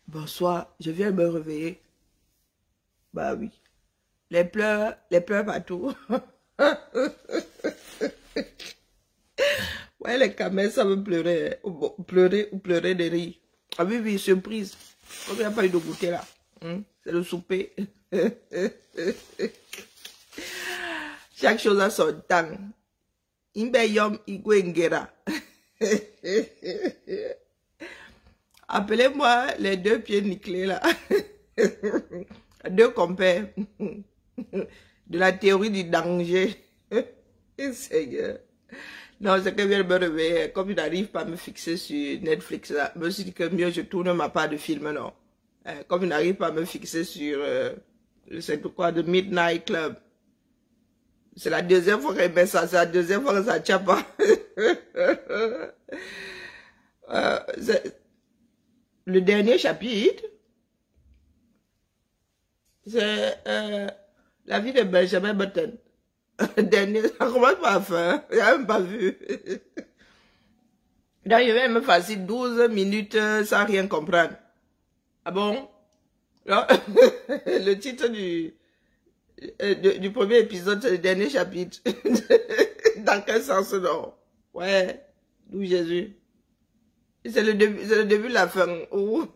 Bonsoir, je viens me réveiller. Bah oui. Les pleurs partout. Ouais, les camels, ça veut pleurer. Pleurer ou pleurer de rire. Ah oui, oui, surprise. Comme il n'y a pas eu de goûter là. C'est le souper. Chaque chose a son temps. Imbeyom Igwengera. Appelez-moi les deux pieds nickelés là. Deux compères de la théorie du danger. Seigneur. Non, c'est que je viens de me réveiller. Comme je n'arrive pas à me fixer sur Netflix là, je me suis dit que mieux je tourne ma part de film, non. Comme je n'arrive pas à me fixer sur, je sais pas quoi, The Midnight Club. C'est la deuxième fois qu'elle met ça, c'est la deuxième fois que ça tient pas. Le dernier chapitre, c'est la vie de Benjamin Button. Dernier, ça commence par la fin, j'ai même pas vu. Donc, je vais me faire 12 minutes sans rien comprendre. Ah bon? Non? Le titre du premier épisode, c'est le dernier chapitre. Dans quel sens, non? Ouais, d'où Jésus. C'est le début de la fin. Où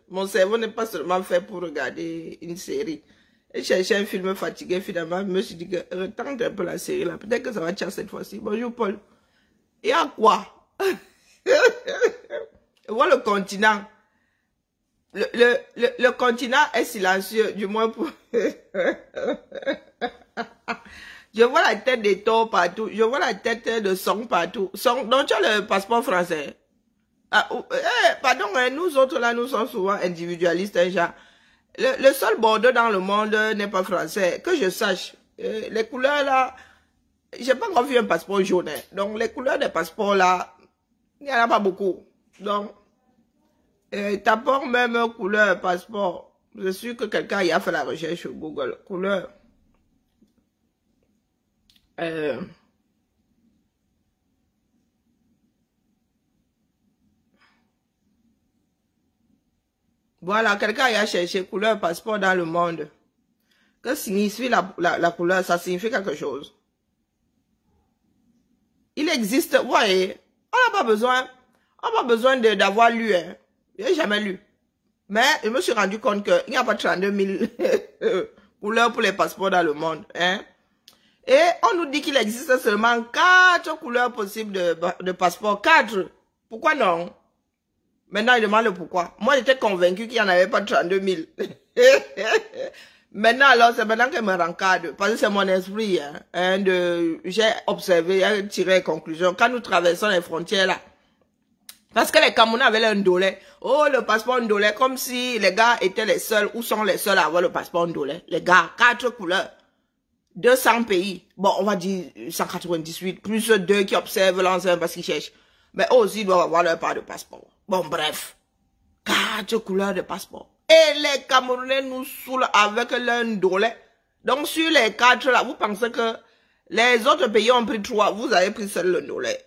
mon cerveau n'est pas seulement fait pour regarder une série. Et chercher un film fatigué, finalement, je me suis dit que retente un peu la série là. Peut-être que ça va tirer cette fois-ci. Bonjour Paul. Et à quoi? Voir le continent. Le continent est silencieux, du moins pour... Je vois la tête des taures partout. Je vois la tête de Song partout. Song, donc tu as le passeport français. Ah, pardon, nous autres là, nous sommes souvent individualistes, hein, genre. Le seul bordeaux dans le monde n'est pas français. Que je sache, les couleurs là, j'ai pas encore vu un passeport jaune. Hein. Donc les couleurs des passeports là, il n'y en a pas beaucoup. Donc, tapons même couleur passeport. Je suis sûr que quelqu'un y a fait la recherche sur Google. Couleur. Voilà, quelqu'un y a cherché couleur passeport dans le monde. Que signifie la couleur? Ça signifie quelque chose. Il existe, vous voyez, on n'a pas besoin d'avoir lu, hein. Je n'ai jamais lu. Mais je me suis rendu compte qu'il n'y a pas 32 000 couleurs pour les passeports dans le monde, hein. Et on nous dit qu'il existe seulement 4 couleurs possibles de passeports. 4. Pourquoi non? Maintenant, il demande le pourquoi. Moi, j'étais convaincu qu'il n'y en avait pas 32 000. Maintenant, alors, c'est maintenant qu'elle me rencadre. Parce que c'est mon esprit, hein, j'ai observé, j'ai tiré conclusion. Quand nous traversons les frontières, là, parce que les Camerounais avaient un ndolé. Oh, le passeport ndolé, comme si les gars étaient les seuls, ou sont les seuls à avoir le passeport ndolé. Les gars, 4 couleurs. 200 pays. Bon, on va dire 198, plus 2 qui observent l'ancien parce qu'ils cherchent. Mais eux aussi doivent avoir leur part de passeport. Bon, bref. 4 couleurs de passeport. Et les Camerounais nous saoulent avec leur ndolé. Donc, sur les 4 là, vous pensez que les autres pays ont pris 3. Vous avez pris seul le ndolé.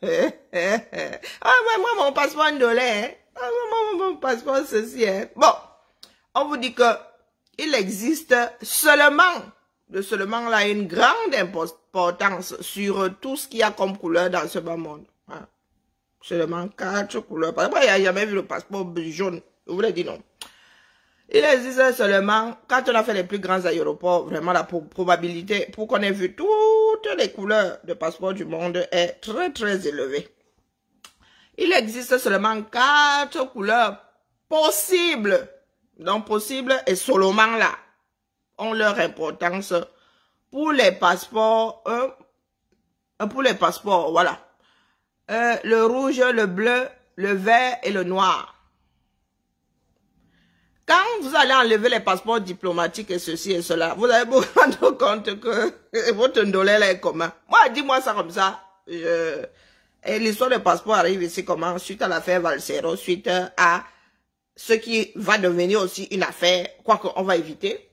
Ah, ouais, moi, mon passeport ndolé, hein. Ah, mon passeport ceci, hein. Bon. On vous dit que il existe seulement là, une grande importance sur tout ce qu'il y a comme couleur dans ce bas monde. Hein. Seulement 4 couleurs. Parce que moi, il n'y a jamais vu le passeport jaune. Je vous l'ai dit non. Il existe seulement, quand on a fait les plus grands aéroports, vraiment la probabilité pour qu'on ait vu toutes les couleurs de passeport du monde est très très élevée. Il existe seulement 4 couleurs possibles. Donc possible et seulement là ont leur importance pour les passeports, voilà. Le rouge, le bleu, le vert et le noir. Quand vous allez enlever les passeports diplomatiques et ceci et cela, vous allez vous rendre compte que votre ndolé là est commun. Moi, dis-moi ça comme ça. Et l'histoire des passeports arrive ici comment? Suite à l'affaire Valsero, suite à ce qui va devenir aussi une affaire, quoi qu'on va éviter.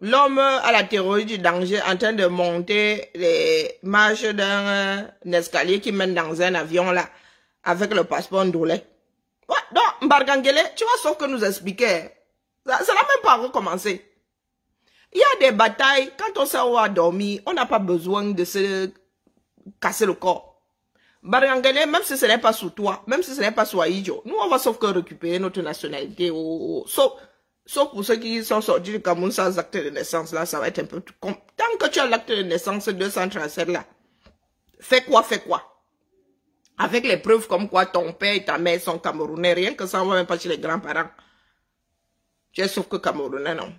L'homme à la théorie du danger en train de monter les marches d'un escalier qui mène dans un avion là, avec le passeport ndolé. Ouais, Mbargangele, tu vois, sauf que nous expliquait. Ça n'a même pas recommencé. Il y a des batailles, quand on s'en va dormir, on n'a pas besoin de se casser le corps. Mbargangele, même si ce n'est pas sous toi, même si ce n'est pas sous Aïdjo, nous on va sauf que récupérer notre nationalité. Sauf pour ceux qui sont sortis du Cameroun sans acte de naissance, là, ça va être un peu... Tant que tu as l'acte de naissance 237 là, fais quoi? Avec les preuves comme quoi ton père et ta mère sont camerounais, rien que ça, on va même pas chez les grands-parents. Tu es sauf que camerounais, non?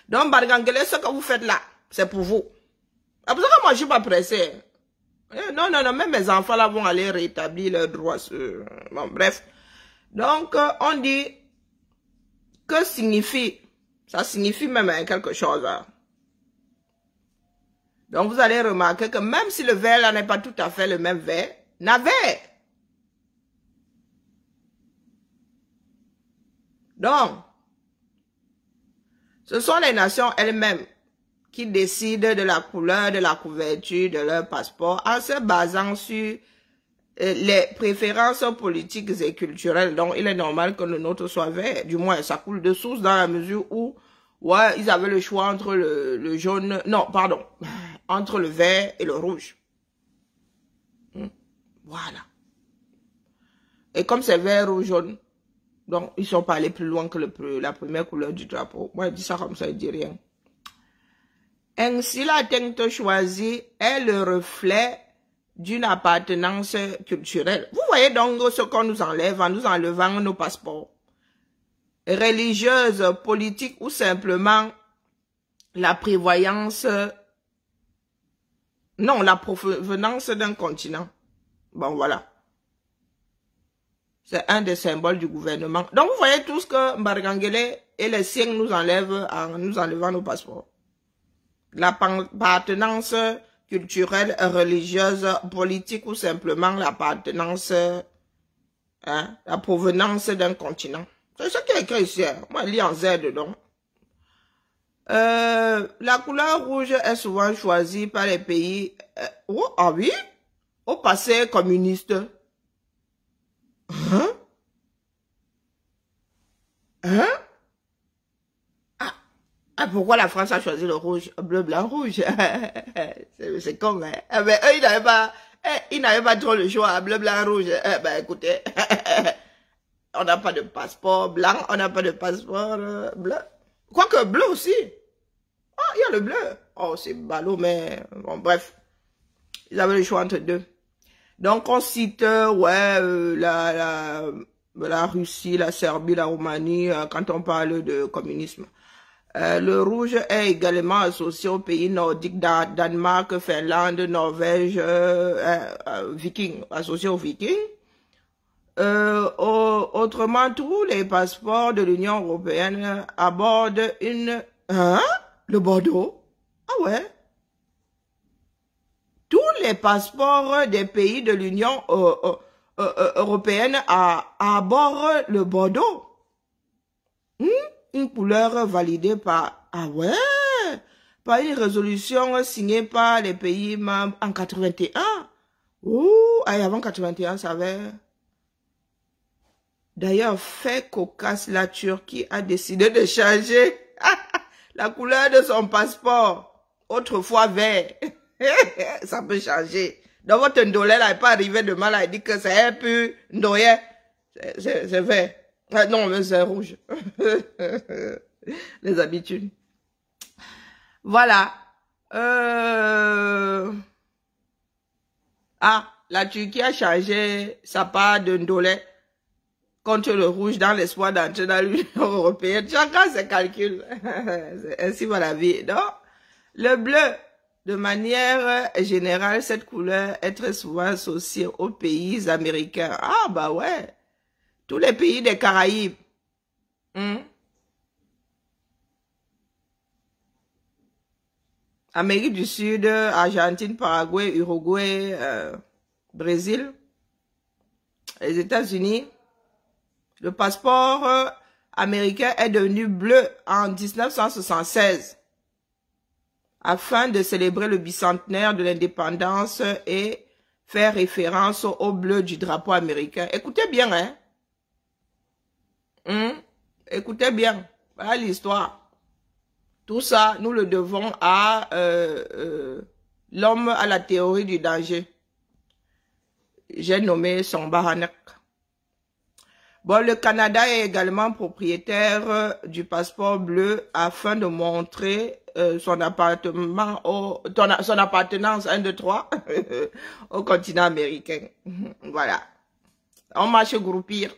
Donc, Bargangele, ce que vous faites là, c'est pour vous. C'est pour ça que moi, je suis pas pressé. Non, même mes enfants là vont aller rétablir leurs droits. Bon, bref. Donc, on dit, que signifie? Ça signifie même quelque chose. Hein. Donc, vous allez remarquer que même si le verre là n'est pas tout à fait le même verre, navet. Donc, ce sont les nations elles-mêmes qui décident de la couleur de la couverture de leur passeport en se basant sur les préférences politiques et culturelles. Donc, il est normal que le nôtre soit vert. Du moins, ça coule de source dans la mesure où, ouais, ils avaient le choix entre le jaune, non, pardon, entre le vert et le rouge. Voilà. Et comme c'est vert ou jaune, donc ils sont pas allés plus loin que la première couleur du drapeau. Moi, je dis ça comme ça, je dis rien. Ainsi, la teinte choisie est le reflet d'une appartenance culturelle. Vous voyez donc ce qu'on nous enlève en nous enlevant nos passeports. Religieuse, politique ou simplement la prévoyance, non, la provenance d'un continent. Bon, voilà. C'est un des symboles du gouvernement. Donc, vous voyez tout ce que Mbargangele et les siens nous enlèvent en nous enlevant nos passeports. L'appartenance culturelle, religieuse, politique ou simplement l'appartenance, la provenance d'un continent. C'est ce qui est écrit ici. Hein. Moi, je lis en Z dedans. La couleur rouge est souvent choisie par les pays... ah oui? Au passé communiste. Hein? Hein? Ah, pourquoi la France a choisi le rouge, bleu, blanc, rouge? C'est con, hein? Eh ben, eux, ils n'avaient pas trop le choix, bleu, blanc, rouge. Eh ben, écoutez, on n'a pas de passeport blanc, on n'a pas de passeport bleu. Quoique bleu aussi. Ah, il y a le bleu. Oh, c'est ballot, mais bon, bref. Ils avaient le choix entre deux. Donc, on cite, ouais, la Russie, la Serbie, la Roumanie, quand on parle de communisme. Le rouge est également associé aux pays nordiques, Danemark, Finlande, Norvège, Vikings, associé aux Vikings. Autrement, tous les passeports de l'Union européenne abordent une... Hein? Le Bordeaux? Ah ouais? Tous les passeports des pays de l'Union européenne abordent le Bordeaux. Une couleur validée par... Ah ouais? Par une résolution signée par les pays membres en 81. Ouh, avant 81, ça avait... D'ailleurs, fait cocasse, la Turquie a décidé de changer la couleur de son passeport. Autrefois vert. Ça peut changer. Donc votre ndolé là n'est pas arrivé demain là, il dit que c'est un peu ndoye. C'est vert. Ah, non, mais c'est rouge. Les habitudes. Voilà. Ah, la Turquie a changé sa part de ndolé contre le rouge dans l'espoir d'entrer dans l'Union européenne. Chacun ses calculs. Ainsi va la vie. Donc, le bleu, de manière générale, cette couleur est très souvent associée aux pays américains. Ah, bah ouais. Tous les pays des Caraïbes. Amérique du Sud, Argentine, Paraguay, Uruguay, Brésil, les États-Unis. Le passeport américain est devenu bleu en 1976 afin de célébrer le bicentenaire de l'indépendance et faire référence au bleu du drapeau américain. Écoutez bien, hein. Écoutez bien, voilà l'histoire. Tout ça, nous le devons à l'homme à la théorie du danger. J'ai nommé Samba Hanek. Bon, le Canada est également propriétaire du passeport bleu afin de montrer son appartenance, son 1, 2, 3, au continent américain. Voilà. On marche groupir.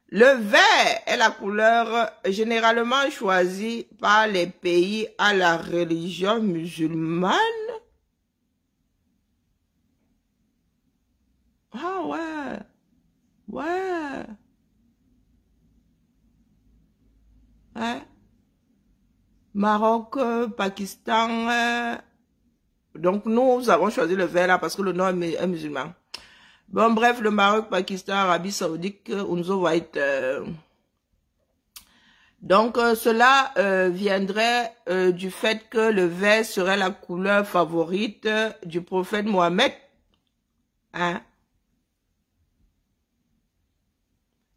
Le vert est la couleur généralement choisie par les pays à la religion musulmane. Ah ouais. Ouais. Hein? Maroc, Pakistan. Donc nous avons choisi le vert là parce que le nom est musulman. Bon bref, le Maroc, Pakistan, Arabie Saoudite, Unzo White. Donc cela viendrait du fait que le vert serait la couleur favorite du prophète Mohammed. Hein?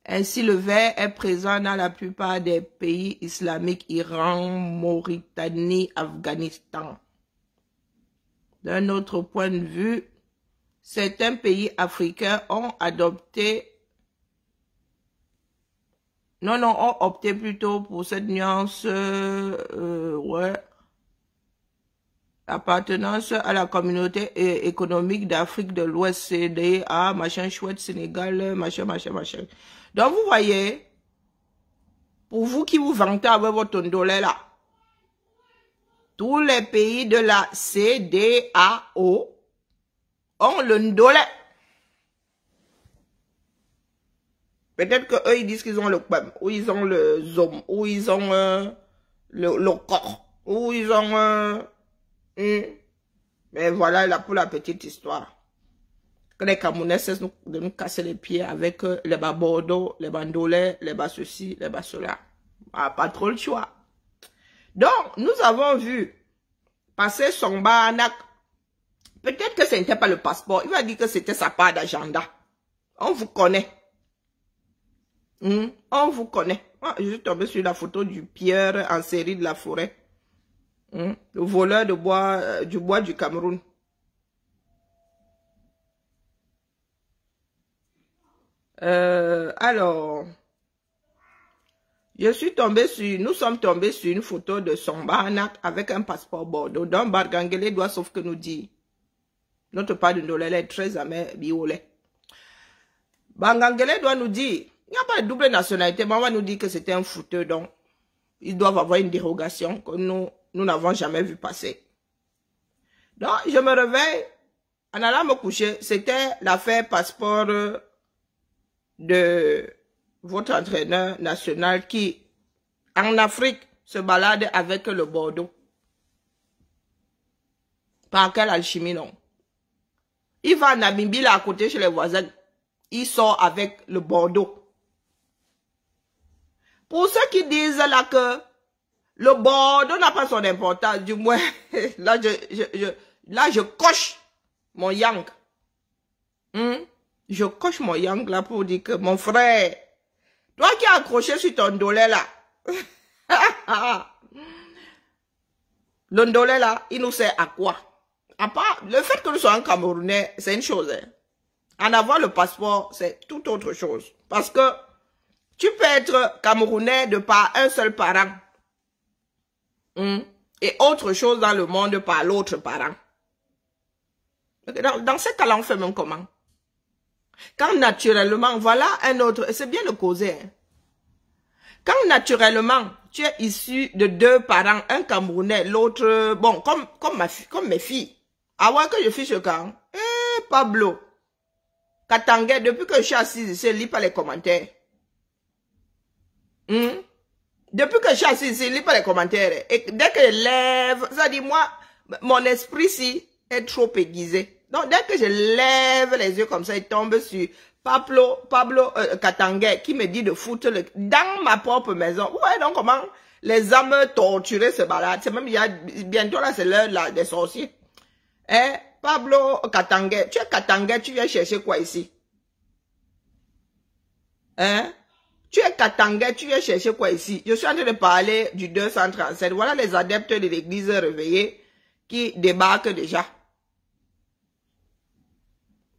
Ainsi, le vert est présent dans la plupart des pays islamiques, Iran, Mauritanie, Afghanistan. D'un autre point de vue, certains pays africains ont adopté, ont opté plutôt pour cette nuance, ouais, appartenance à la communauté économique d'Afrique de l'Ouest, CEDEAO, machin chouette, Sénégal, machin. Donc, vous voyez, pour vous qui vous vantez avec votre ndolé là, tous les pays de la CEDEAO ont le ndolé. Peut-être que eux ils disent qu'ils ont le PEM, ou ils ont le ZOM, ou ils ont le corps, ou ils ont... Mais voilà là pour la petite histoire. Que les Camerounais cessent de nous casser les pieds avec les bas Bordeaux, les bas Ndolé, les bas ceci, les bas cela. Ah, pas trop le choix. Donc, nous avons vu passer Samba Hanek. Peut-être que ce n'était pas le passeport. Il va dire que c'était sa part d'agenda. On vous connaît. On vous connaît. Ah, je suis tombé sur la photo du Pierre en série de la forêt. Le voleur de bois, du bois du Cameroun. Alors, nous sommes tombés sur une photo de Samba Hanek avec un passeport Bordeaux. Donc, Bargangele doit sauf que nous dire. Notre part de Ndolé est très amer, biolé. Bargangele doit nous dire, il n'y a pas de double nationalité, mais on va nous dire que c'était un fouteur, donc ils doivent avoir une dérogation que nous n'avons jamais vu passer. Donc, je me réveille, en allant me coucher, c'était l'affaire passeport de votre entraîneur national qui, en Afrique, se balade avec le Bordeaux. Par quelle alchimie, non? Il va en Namibie, là, à côté, chez les voisins. Il sort avec le Bordeaux. Pour ceux qui disent là que le Bordeaux n'a pas son importance, du moins, là, je coche mon yang. Je coche mon yang là pour dire que mon frère, toi qui as accroché sur ton ndolé là, le ndolé là, il nous sert à quoi? À part le fait que nous soyons Camerounais, c'est une chose. Hein. En avoir le passeport, c'est tout autre chose. Parce que tu peux être Camerounais de par un seul parent. Et autre chose dans le monde par l'autre parent. Dans ce cas-là, on fait même comment? Quand naturellement, voilà un autre, c'est bien de causer. Hein. Quand naturellement, tu es issu de deux parents, un Camerounais, l'autre, bon, comme mes filles. Ah ouais, que je fiche le camp. Pablo. Katangé, depuis que je suis assise ici, je lis pas les commentaires. Depuis que je suis assise ici, je lis pas les commentaires. Et dès que je lève, ça dit moi, mon esprit ici est trop aiguisé. Donc, dès que je lève les yeux comme ça, il tombe sur Pablo Katangé qui me dit de foutre dans ma propre maison. Ouais, donc comment les âmes torturées se baladent. C'est même, bientôt là, c'est l'heure des sorciers. Pablo Katangé, tu es Katangé, tu viens chercher quoi ici? Tu es katangais, tu viens chercher quoi ici? Je suis en train de parler du 237. Voilà les adeptes de l'église réveillée qui débarquent déjà.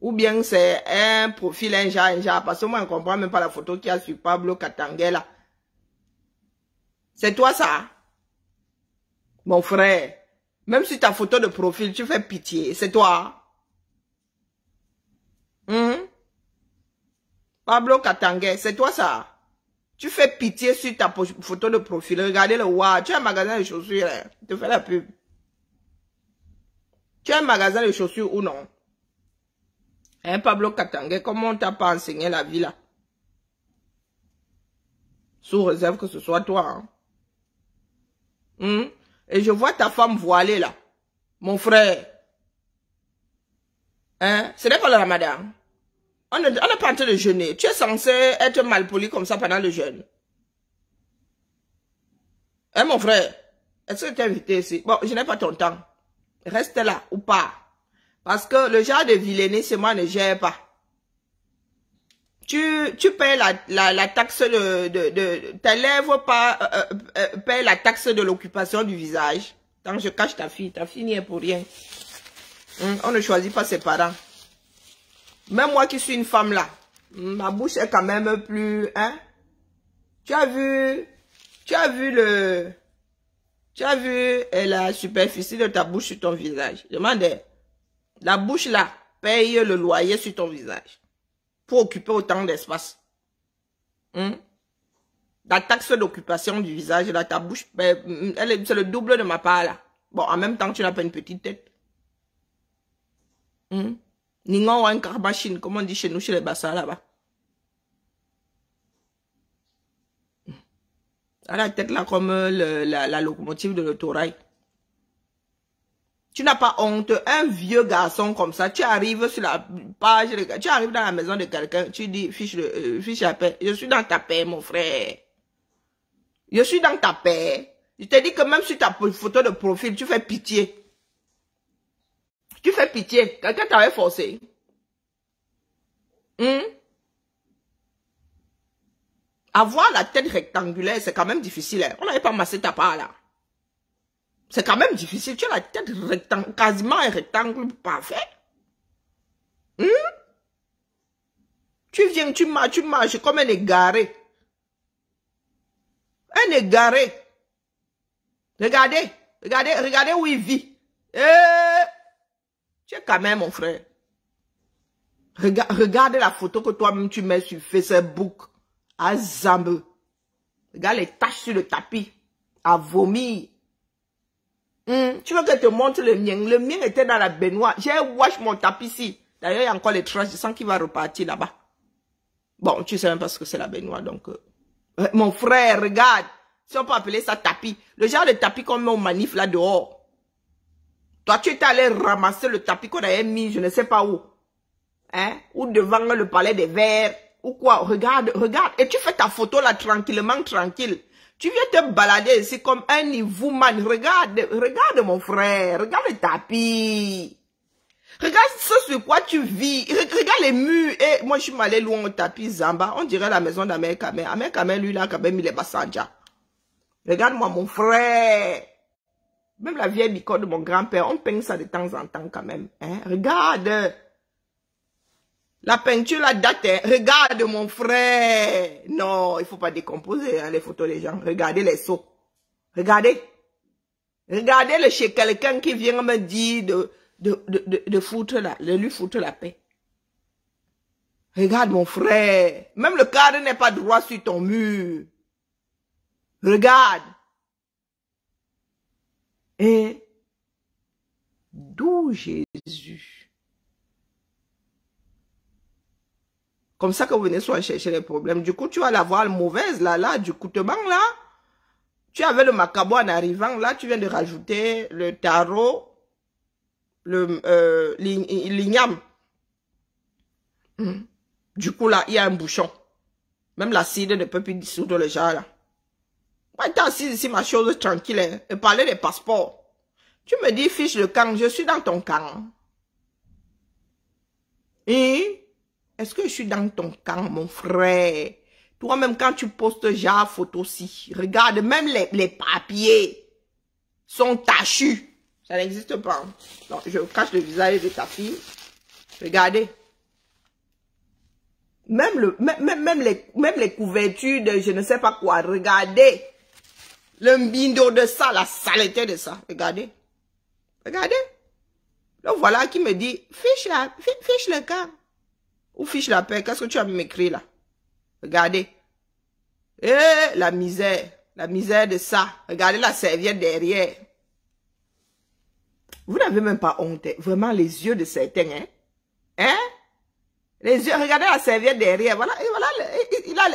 Ou bien c'est un profil, un genre. Parce que moi, je ne comprends même pas la photo qu'il y a sur Pablo Katangais là. C'est toi ça? Mon frère. Même si ta photo de profil, tu fais pitié. C'est toi. Pablo Katangais, c'est toi ça? Tu fais pitié sur ta photo de profil. Regardez le wow. Tu as un magasin de chaussures. Hein? Tu fais la pub. Tu as un magasin de chaussures ou non? Hein, Pablo Katangais, comment on t'a pas enseigné la vie là? Sous réserve que ce soit toi. Hein? Et je vois ta femme voilée là. Mon frère. Hein? Ce n'est pas le ramadan. On n'est pas en train de jeûner. Tu es censé être malpoli comme ça pendant le jeûne. Hein, mon frère? Est-ce que tu es invité ici? Bon, je n'ai pas ton temps. Reste là ou pas. Parce que le genre de vilainie, c'est moi ne gère pas. Tu payes la taxe tes lèvres payent la taxe de l'occupation du visage. Tant que je cache ta fille n'y est pour rien. On ne choisit pas ses parents. Même moi qui suis une femme là, ma bouche est quand même plus, hein? Tu as vu la superficie de ta bouche sur ton visage. Demandez, la bouche là paye le loyer sur ton visage pour occuper autant d'espace. La taxe d'occupation du visage là, ta bouche, c'est le double de ma part là. Bon, en même temps, tu n'as pas une petite tête. Ningon ou un carbachine, comme on dit chez nous, chez les bassins là-bas. À la tête là, comme la locomotive de l'autorail. Tu n'as pas honte, un vieux garçon comme ça, tu arrives sur la page, tu arrives dans la maison de quelqu'un, tu dis, fiche à paix, je suis dans ta paix, mon frère. Je suis dans ta paix. Je te dis que même sur ta photo de profil, tu fais pitié. Tu fais pitié. Quelqu'un t'avait forcé. Avoir la tête rectangulaire, c'est quand même difficile. Hein? On n'avait pas massé ta part là. C'est quand même difficile. Tu as la tête quasiment un rectangle parfait. Tu viens, tu marches comme un égaré. Un égaré. Regardez où il vit. Tu es quand même mon frère. Regarde la photo que toi-même tu mets sur Facebook. À Zambe. Regarde les taches sur le tapis. À vomir. Tu veux que je te montre le mien? Le mien était dans la baignoire. J'ai wash mon tapis ici. D'ailleurs, il y a encore les traces. Je sens qu'il va repartir là-bas. Bon, tu sais même pas ce que c'est la baignoire. Donc, mon frère, regarde. Si on peut appeler ça tapis. Le genre de tapis qu'on met au manif là dehors. Toi, tu étais allé ramasser le tapis qu'on avait mis, je ne sais pas où. Hein? Ou devant le palais des Verts. Ou quoi? Regarde. Et tu fais ta photo là tranquillement, tranquille. Tu viens te balader ici comme un niveau-man. Regarde mon frère. Regarde le tapis. Regarde ce sur quoi tu vis. Regarde les murs. Et moi, je suis allé loin au tapis Zamba. On dirait la maison d'Américain. Américain, lui, là, quand même, il est Bassanja. Regarde-moi, mon frère. Même la vieille bicoque de mon grand-père, on peigne ça de temps en temps quand même. Hein? Regarde. La peinture, la date, hein? Regarde mon frère. Non, il faut pas décomposer hein, les photos des gens. Regardez les seaux. Regardez. Regardez-le chez quelqu'un qui vient me dire de foutre de lui foutre la paix. Regarde mon frère. Même le cadre n'est pas droit sur ton mur. Regarde. Et d'où Jésus? Comme ça que vous venez soit chercher les problèmes. Du coup, tu vas la voir mauvaise là, du coutement là. Tu avais le macabo en arrivant là, tu viens de rajouter le tarot, l'igname. Du coup là, il y a un bouchon. Même l'acide ne peut plus dissoudre le genre là. Moi, t'es assise ici, ma chose tranquille, hein, et parler des passeports. Tu me dis, fiche le camp, je suis dans ton camp. Et est-ce que je suis dans ton camp, mon frère? Toi-même, quand tu postes genre photo-ci, regarde, même les papiers sont tachus. Ça n'existe pas. Donc, je cache le visage de ta fille. Regardez. Même les couvertures de je ne sais pas quoi. Regardez. Le mbindo de ça, la saleté de ça. Regardez. Regardez. Donc voilà qui me dit, fiche le camp. Ou fiche la paix. Qu'est-ce que tu as m'écrit là? Regardez. La misère. La misère de ça. Regardez la serviette derrière. Vous n'avez même pas honte. Vraiment les yeux de certains. Hein? Hein? Les yeux. Regardez la serviette derrière. Voilà. Et voilà.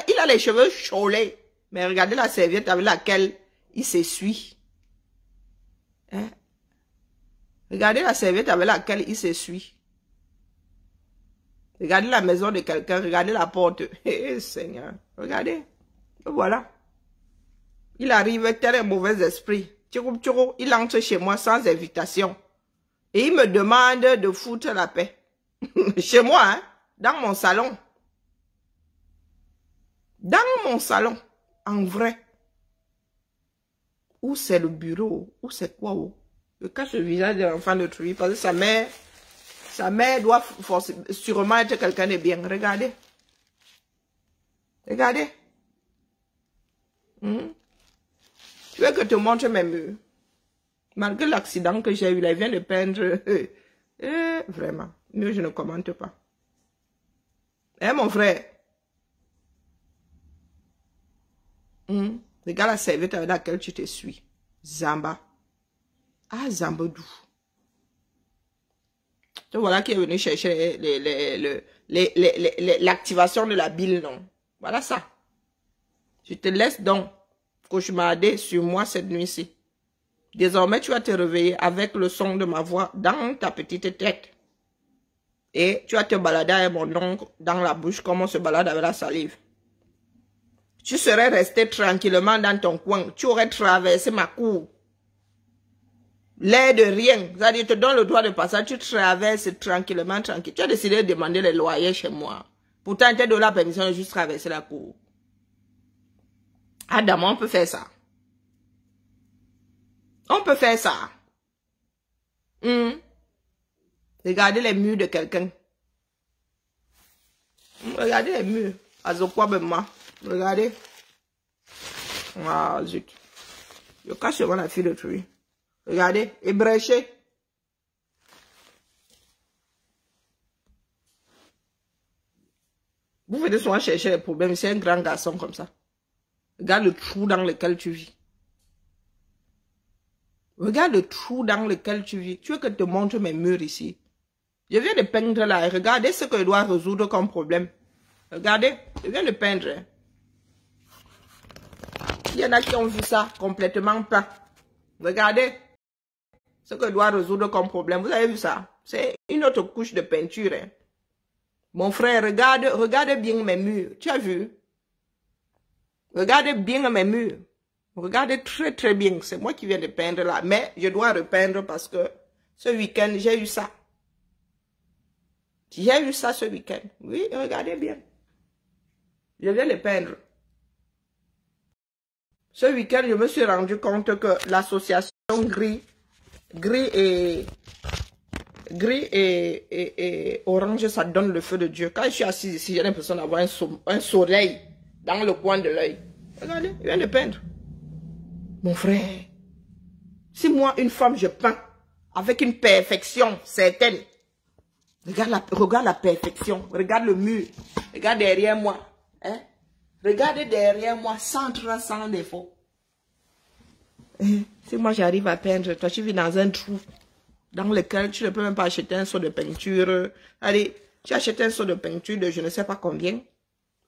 Il a les cheveux chaulés. Mais regardez la serviette avec laquelle il s'essuie. Hein? Regardez la serviette avec laquelle il s'essuie. Regardez la maison de quelqu'un. Regardez la porte. Seigneur. Regardez. Et voilà. Il arrive tel un mauvais esprit. Il entre chez moi sans invitation. Et il me demande de foutre la paix. Chez moi, hein? Dans mon salon. Dans mon salon. En vrai. Où c'est le bureau? Où c'est quoi? Où? Je cache le visage de l'enfant de Truy parce que sa mère doit sûrement être quelqu'un de bien. Regardez. Regardez. Tu veux que je te montre mes murs? Malgré l'accident que j'ai eu, là, il vient de peindre. Vraiment. Mieux, je ne commente pas. Hein, mon frère? Regarde la serviette avec laquelle tu te suis. Zamba. Ah, Zambadou. Donc voilà qui est venu chercher l'activation de la bile, non? Voilà ça. Je te laisse donc cauchemarder sur moi cette nuit-ci. Désormais, tu vas te réveiller avec le son de ma voix dans ta petite tête. Et tu vas te balader avec mon ongle dans la bouche comme on se balade avec la salive. Tu serais resté tranquillement dans ton coin. Tu aurais traversé ma cour. L'air de rien. C'est-à-dire, je te donne le droit de passage. Tu traverses tranquillement, tranquille. Tu as décidé de demander les loyers chez moi. Pourtant, tu as donné la permission de juste traverser la cour. Adam, on peut faire ça. On peut faire ça. Regardez les murs de quelqu'un. Regardez les murs. Azokwa. Regardez. Ah, zut. Je cache devant la fille de Truy. Regardez. Ébréché. Vous venez souvent chercher les problèmes. C'est un grand garçon comme ça. Regarde le trou dans lequel tu vis. Regarde le trou dans lequel tu vis. Tu veux que je te montre mes murs ici? Je viens de peindre là. Regardez ce que je dois résoudre comme problème. Regardez. Je viens de peindre. Il y en a qui ont vu ça complètement pas. Regardez. Ce que je dois résoudre comme problème. Vous avez vu ça? C'est une autre couche de peinture. Hein. Mon frère, regarde bien mes murs. Tu as vu? Regardez bien mes murs. Regardez très très bien. C'est moi qui viens de peindre là. Mais je dois repeindre parce que ce week-end, j'ai eu ça. J'ai eu ça ce week-end. Oui, regardez bien. Je viens de peindre. Ce week-end, je me suis rendu compte que l'association gris et orange, ça donne le feu de Dieu. Quand je suis assise ici, j'ai l'impression d'avoir un soleil dans le coin de l'œil. Regardez, je viens de peindre. Mon frère, si moi, une femme, je peins avec une perfection certaine, regarde la perfection, regarde le mur, regarde derrière moi, hein? Regarde derrière moi, sans trace, sans défaut. Si moi j'arrive à peindre, toi tu vis dans un trou dans lequel tu ne peux même pas acheter un seau de peinture. Allez, tu achètes un seau de peinture de je ne sais pas combien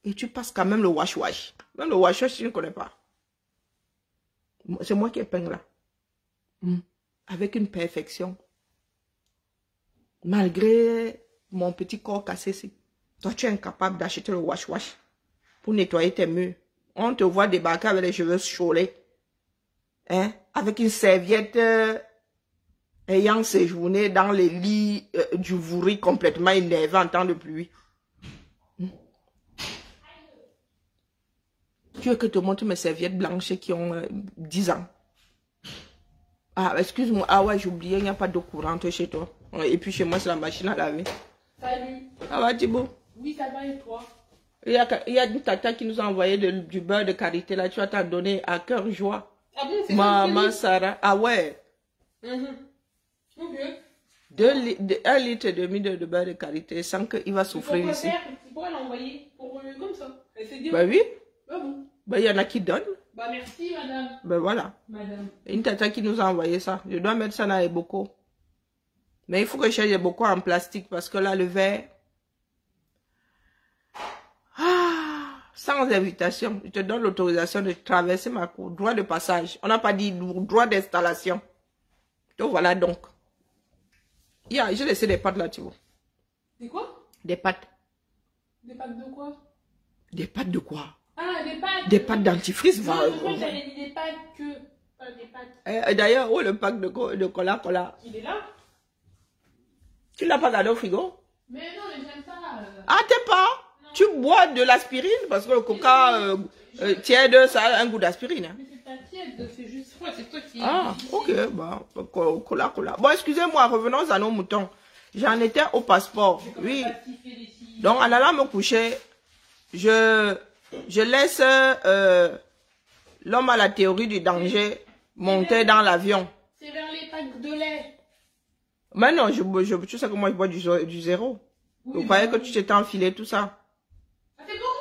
et tu passes quand même le wash-wash. Même le wash-wash, tu ne connais pas. C'est moi qui ai peint là. Avec une perfection. Malgré mon petit corps cassé ici. Toi, tu es incapable d'acheter le wash-wash pour nettoyer tes murs. On te voit débarquer avec les cheveux chaulés. Hein? Avec une serviette ayant séjourné dans les lits du vouri complètement énervé en temps de pluie. tu veux que je te montre mes serviettes blanches qui ont 10 ans? Ah, excuse-moi. Ah ouais, j'ai oublié, il n'y a pas d'eau courante chez toi. Et puis chez moi, c'est la machine à laver. Salut. Ça va, Thibaut? Oui, ça va et toi? Il y a une tata qui nous a envoyé du beurre de karité là. Tu vas t'en donner à cœur joie. Ah bon, c'est Maman Sarah. Ah ouais. Ok. 1 litre et demi de beurre de karité sans qu'il va souffrir ici. Pourquoi l'envoyer? Pour comme ça. C'est bien. Bah oui. Ah bon. Bah il y en a qui donnent. Bah merci, madame. Ben voilà. Madame. Une tata qui nous a envoyé ça. Je dois mettre ça dans les bocaux. Mais il faut que je cherche les bocaux en plastique parce que là, le verre... Ah, sans invitation. Je te donne l'autorisation de traverser ma cour. Droit de passage. On n'a pas dit droit d'installation. Donc voilà donc. Yeah, j'ai laissé des pâtes là, tu vois. Des quoi? Des pâtes. Des pâtes de quoi? Des pâtes de quoi? Ah, des pâtes. Des pâtes dentifrice. Non, je crois que j'avais dit des pâtes que... Pas des pâtes. D'ailleurs, où est le pack de cola cola? Il est là? Tu l'as pas gardé au frigo? Mais non, mais j'aime pas. Ah, t'es pas? Non. Tu bois de l'aspirine? Parce que le coca tiède, ça a un goût d'aspirine. Hein. Mais c'est pas tiède, c'est juste froid, c'est toi qui... Ah, ok, bah, cola cola. Bon, excusez-moi, revenons à nos moutons. J'en étais au passeport, oui. Donc, en allant me coucher, je laisse l'homme à la théorie du danger monter dans l'avion. C'est vers les packs de lait. Mais non, tu sais que moi je bois du zéro. Oui, vous croyez que tu t'étais enfilé tout ça? Ah, c'est pour moi?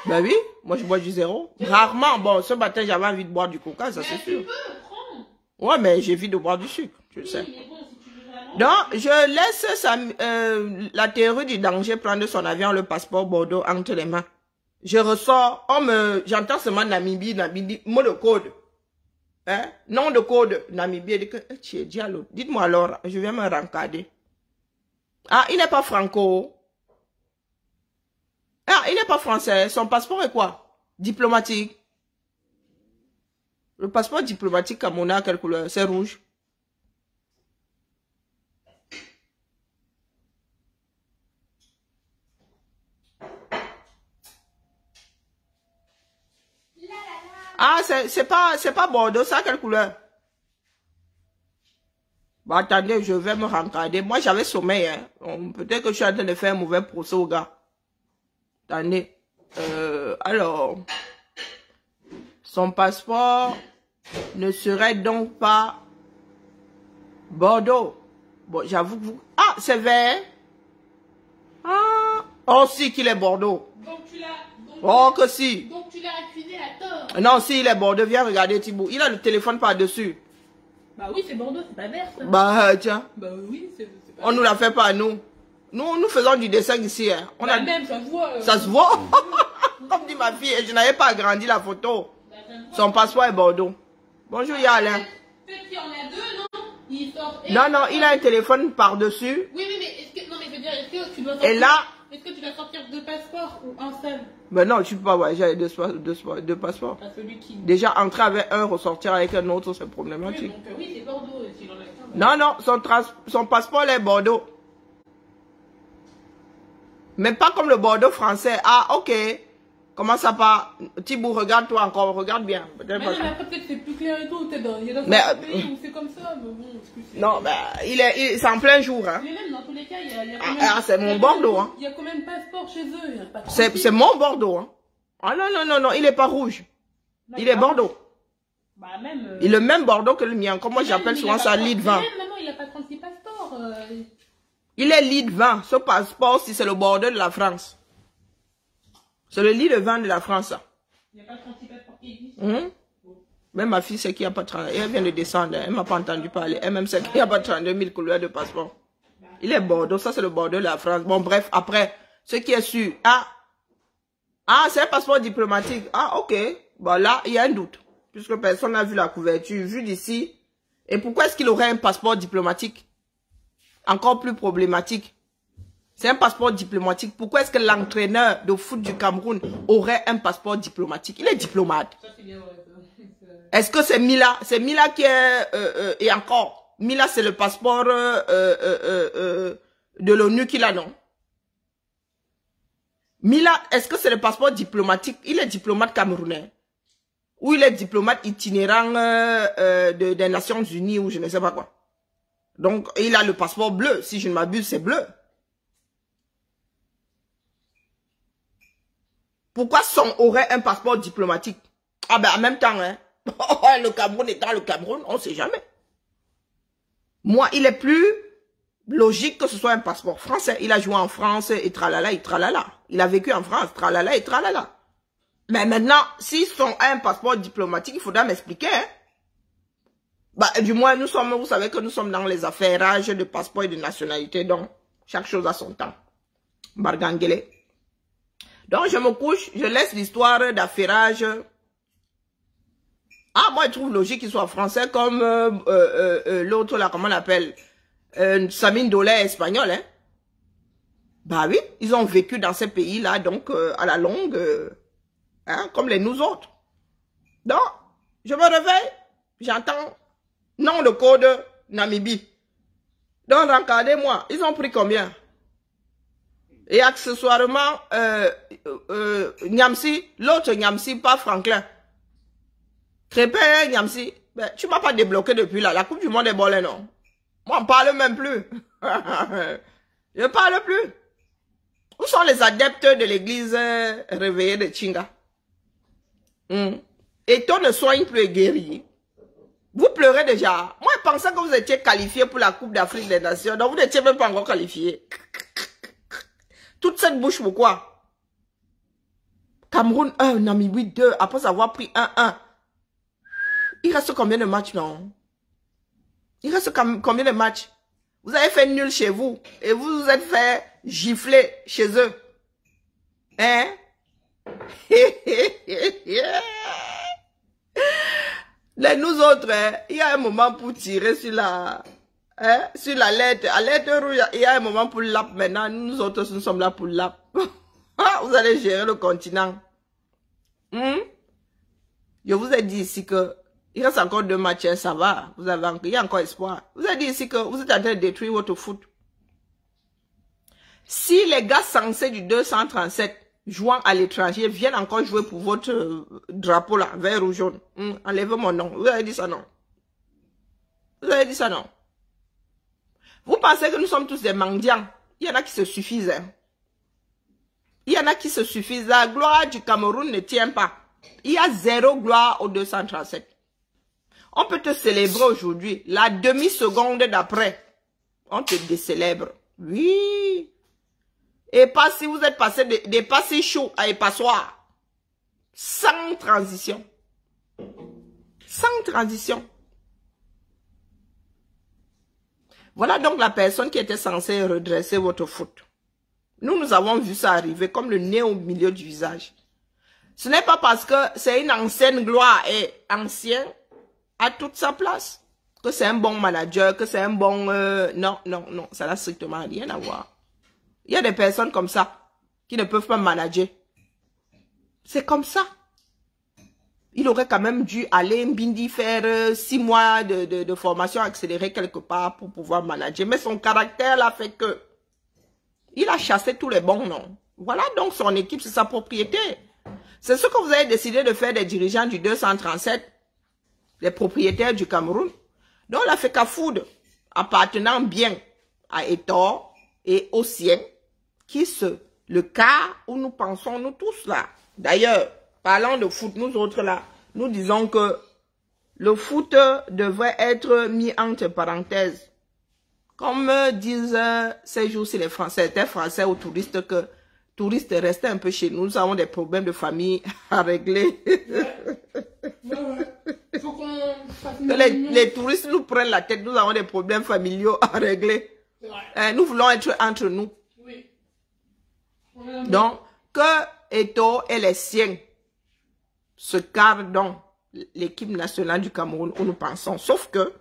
Ben oui, moi je bois du zéro. Rarement, bon, ce matin j'avais envie de boire du coca, ça c'est sûr. Tu peux, prends. Ouais, mais j'ai envie de boire du sucre, tu le sais. Mais bon, si tu veux vraiment... Donc, je laisse la théorie du danger prendre son avion, le passeport Bordeaux entre les mains. Je ressors, j'entends seulement Namibie, mot de code. Hein? Nom de code, Namibie, dit que, Diallo, dites-moi alors, je vais me rencarder. Ah, il n'est pas franco. Ah, il n'est pas français. Son passeport est quoi? Diplomatique. Le passeport diplomatique camerounais, quelle couleur? C'est rouge. Ah, c'est pas Bordeaux, ça, quelle couleur? Bah, attendez, je vais me rencarder. Moi, j'avais sommeil, hein. Peut-être que je suis en train de faire un mauvais procès au gars. Attendez. Alors. Son passeport ne serait donc pas Bordeaux. Bon, j'avoue que vous... Ah, c'est vert. Ah. Oh, si, qu'il est Bordeaux. Donc, tu l'as... Oh, que si. Donc, tu l'as accusé à tort. Non, si, il est Bordeaux. Viens regarder, Thibaut. Il a le téléphone par-dessus. Bah oui, c'est Bordeaux, c'est pas vert, ça. Bah, tiens. Bah oui, c'est pas On nous la fait pas à nous. Nous faisons du dessin ici. Hein. On bah a... même, ça se voit. Ça se voit. Comme dit ma fille, je n'avais pas agrandi la photo. Son passeport est Bordeaux. Bonjour, Yalain. Peut-être qu'il y en a deux, non? Il sort... Non, non, il a un téléphone par-dessus. Oui, mais est-ce que... Non, mais je veux dire, est-ce que tu dois sortir... Et là... Est-ce que tu dois sortir deux passeports ou un seul? Ben non, tu peux pas voyager avec deux passeports. Pas celui qui... Déjà, entrer avec un, ressortir avec un autre, c'est Oui, problématique. donc oui, c'est Bordeaux, s'il en a qu'un. Non, non, son passeport est Bordeaux. Mais pas comme le Bordeaux français. Ah, ok. Comment ça part? Thibaut, regarde-toi encore, regarde bien. Mais non, mais après, peut-être c'est plus clair et tout. Peut-être il y a dans Mais, certains pays où c'est comme ça, mais bon, excusez. Non, ben, c'est en plein jour, hein. Mais même dans tous les cas, il y a quand même... Ah, c'est mon Bordeaux, hein. Il y a quand même passeport chez eux. Il y a pas de C'est mon Bordeaux, hein. Ah non, non, non, non, il est pas rouge. Non, Il est Bordeaux. Bah même... Il est le même Bordeaux que le mien. Comme moi, j'appelle souvent ça lead 20. Même maman, il a pas 36 passeports. Il est lead 20. Ce passeport, si c'est le Bordeaux de la France. C'est le lead 20 de la France, ça. Il n'y a pas 36 passeports qui existent. Même ma fille sait qu'il n'y a pas 30. Elle vient de descendre. Elle m'a pas entendu parler. Elle-même sait qu'il n'y a pas 32 000 couleurs de passeport. Il est Bordeaux. Ça, c'est le Bordeaux de la France. Bon, bref, après, ce qui est sûr. Ah, c'est un passeport diplomatique. Ah, ok. Bon, là, il y a un doute. Puisque personne n'a vu la couverture. Vu d'ici. Et pourquoi est-ce qu'il aurait un passeport diplomatique? Encore plus problématique. C'est un passeport diplomatique. Pourquoi est-ce que l'entraîneur de foot du Cameroun aurait un passeport diplomatique? Il est diplomate. Est-ce que c'est Mila? C'est Mila qui est... et encore, Mila, c'est le passeport de l'ONU qu'il a, non? Mila, est-ce que c'est le passeport diplomatique? Il est diplomate camerounais. Ou il est diplomate itinérant des Nations Unies ou je ne sais pas quoi. Donc, il a le passeport bleu. Si je ne m'abuse, c'est bleu. Pourquoi son aurait un passeport diplomatique? Ah ben, en même temps, hein. Le Cameroun étant le Cameroun, on ne sait jamais. Moi, il est plus logique que ce soit un passeport français. Il a joué en France et tralala et tralala. Il a vécu en France, tralala et tralala. Mais maintenant, s'ils sont un passeport diplomatique, il faudra m'expliquer. Hein? Bah, du moins, nous sommes, vous savez que nous sommes dans les affairages de passeport et de nationalité. Donc, chaque chose a son temps. Barganguele. Donc, je me couche, je laisse l'histoire d'affairage. Ah, moi, je trouve logique qu'il soit français comme l'autre, là, comment on l'appelle? Samine Dolé espagnol, hein? Bah oui, ils ont vécu dans ces pays-là, donc, à la longue, hein, comme les nous autres. Donc, je me réveille, j'entends, non, le code Namibie. Donc, regardez-moi, ils ont pris combien? Et accessoirement, Niamsi, l'autre Niamsi, pas Franklin. Crépin, Niamsi, ben, tu m'as pas débloqué depuis là. La Coupe du Monde est bolée, non? Moi, on parle même plus. Je parle plus. Où sont les adeptes de l'église réveillée de Chinga? Et toi ne soigne plus guéri. Vous pleurez déjà. Moi, je pensais que vous étiez qualifié pour la Coupe d'Afrique des Nations. Donc, vous n'étiez même pas encore qualifié. Toute cette bouche, pourquoi? Cameroun 1, Namibie 2, après avoir pris 1-1. Il reste combien de matchs, non? Il reste combien de matchs? Vous avez fait nul chez vous. Et vous vous êtes fait gifler chez eux. Hein? Les nous autres, hein, il y a un moment pour tirer sur la... Hein, sur la lettre. À lettre rouge, il y a un moment pour l'ap. Maintenant, nous autres, nous sommes là pour l'ap. Vous allez gérer le continent. Je vous ai dit ici que il reste encore 2 matchs, hein, ça va. Il y a encore espoir. Vous avez dit ici que vous êtes en train de détruire votre foot. Si les gars censés du 237 jouant à l'étranger viennent encore jouer pour votre drapeau là, vert ou jaune, enlevez mon nom. Vous avez dit ça non? Vous avez dit ça non? Vous pensez que nous sommes tous des mendiants? Il y en a qui se suffisent. Hein? Il y en a qui se suffisent. La gloire du Cameroun ne tient pas. Il y a 0 gloire au 237. On peut te célébrer aujourd'hui. La demi-seconde d'après, on te décélèbre. Oui. Et pas si vous êtes passé des passés chauds à épassoir. Sans transition. Sans transition. Voilà donc la personne qui était censée redresser votre foot. Nous avons vu ça arriver comme le nez au milieu du visage. Ce n'est pas parce que c'est une ancienne gloire et ancien à toute sa place que c'est un bon manager, que c'est un bon... non, non, non, ça n'a strictement rien à voir. Il y a des personnes comme ça qui ne peuvent pas manager. C'est comme ça. Il aurait quand même dû aller Mbindi faire 6 mois de formation accélérée quelque part pour pouvoir manager. Mais son caractère l'a fait que il a chassé tous les bons noms. Voilà donc son équipe, c'est sa propriété. C'est ce que vous avez décidé de faire des dirigeants du 237, les propriétaires du Cameroun. Donc la FECAFOOD, appartenant bien à Etor et aux siens, qui le cas où nous pensons nous tous là. D'ailleurs, parlant de foot, nous autres là, nous disons que le foot devrait être mis entre parenthèses. Comme disent ces jours-ci les Français, certains Français ou touristes, que touristes restez un peu chez nous, nous avons des problèmes de famille à régler. Faut qu'on fasse les touristes nous prennent la tête, nous avons des problèmes familiaux à régler. Nous voulons être entre nous. Oui. Donc, que Eto et les siens se carrent dans l'équipe nationale du Cameroun où nous pensons. Sauf que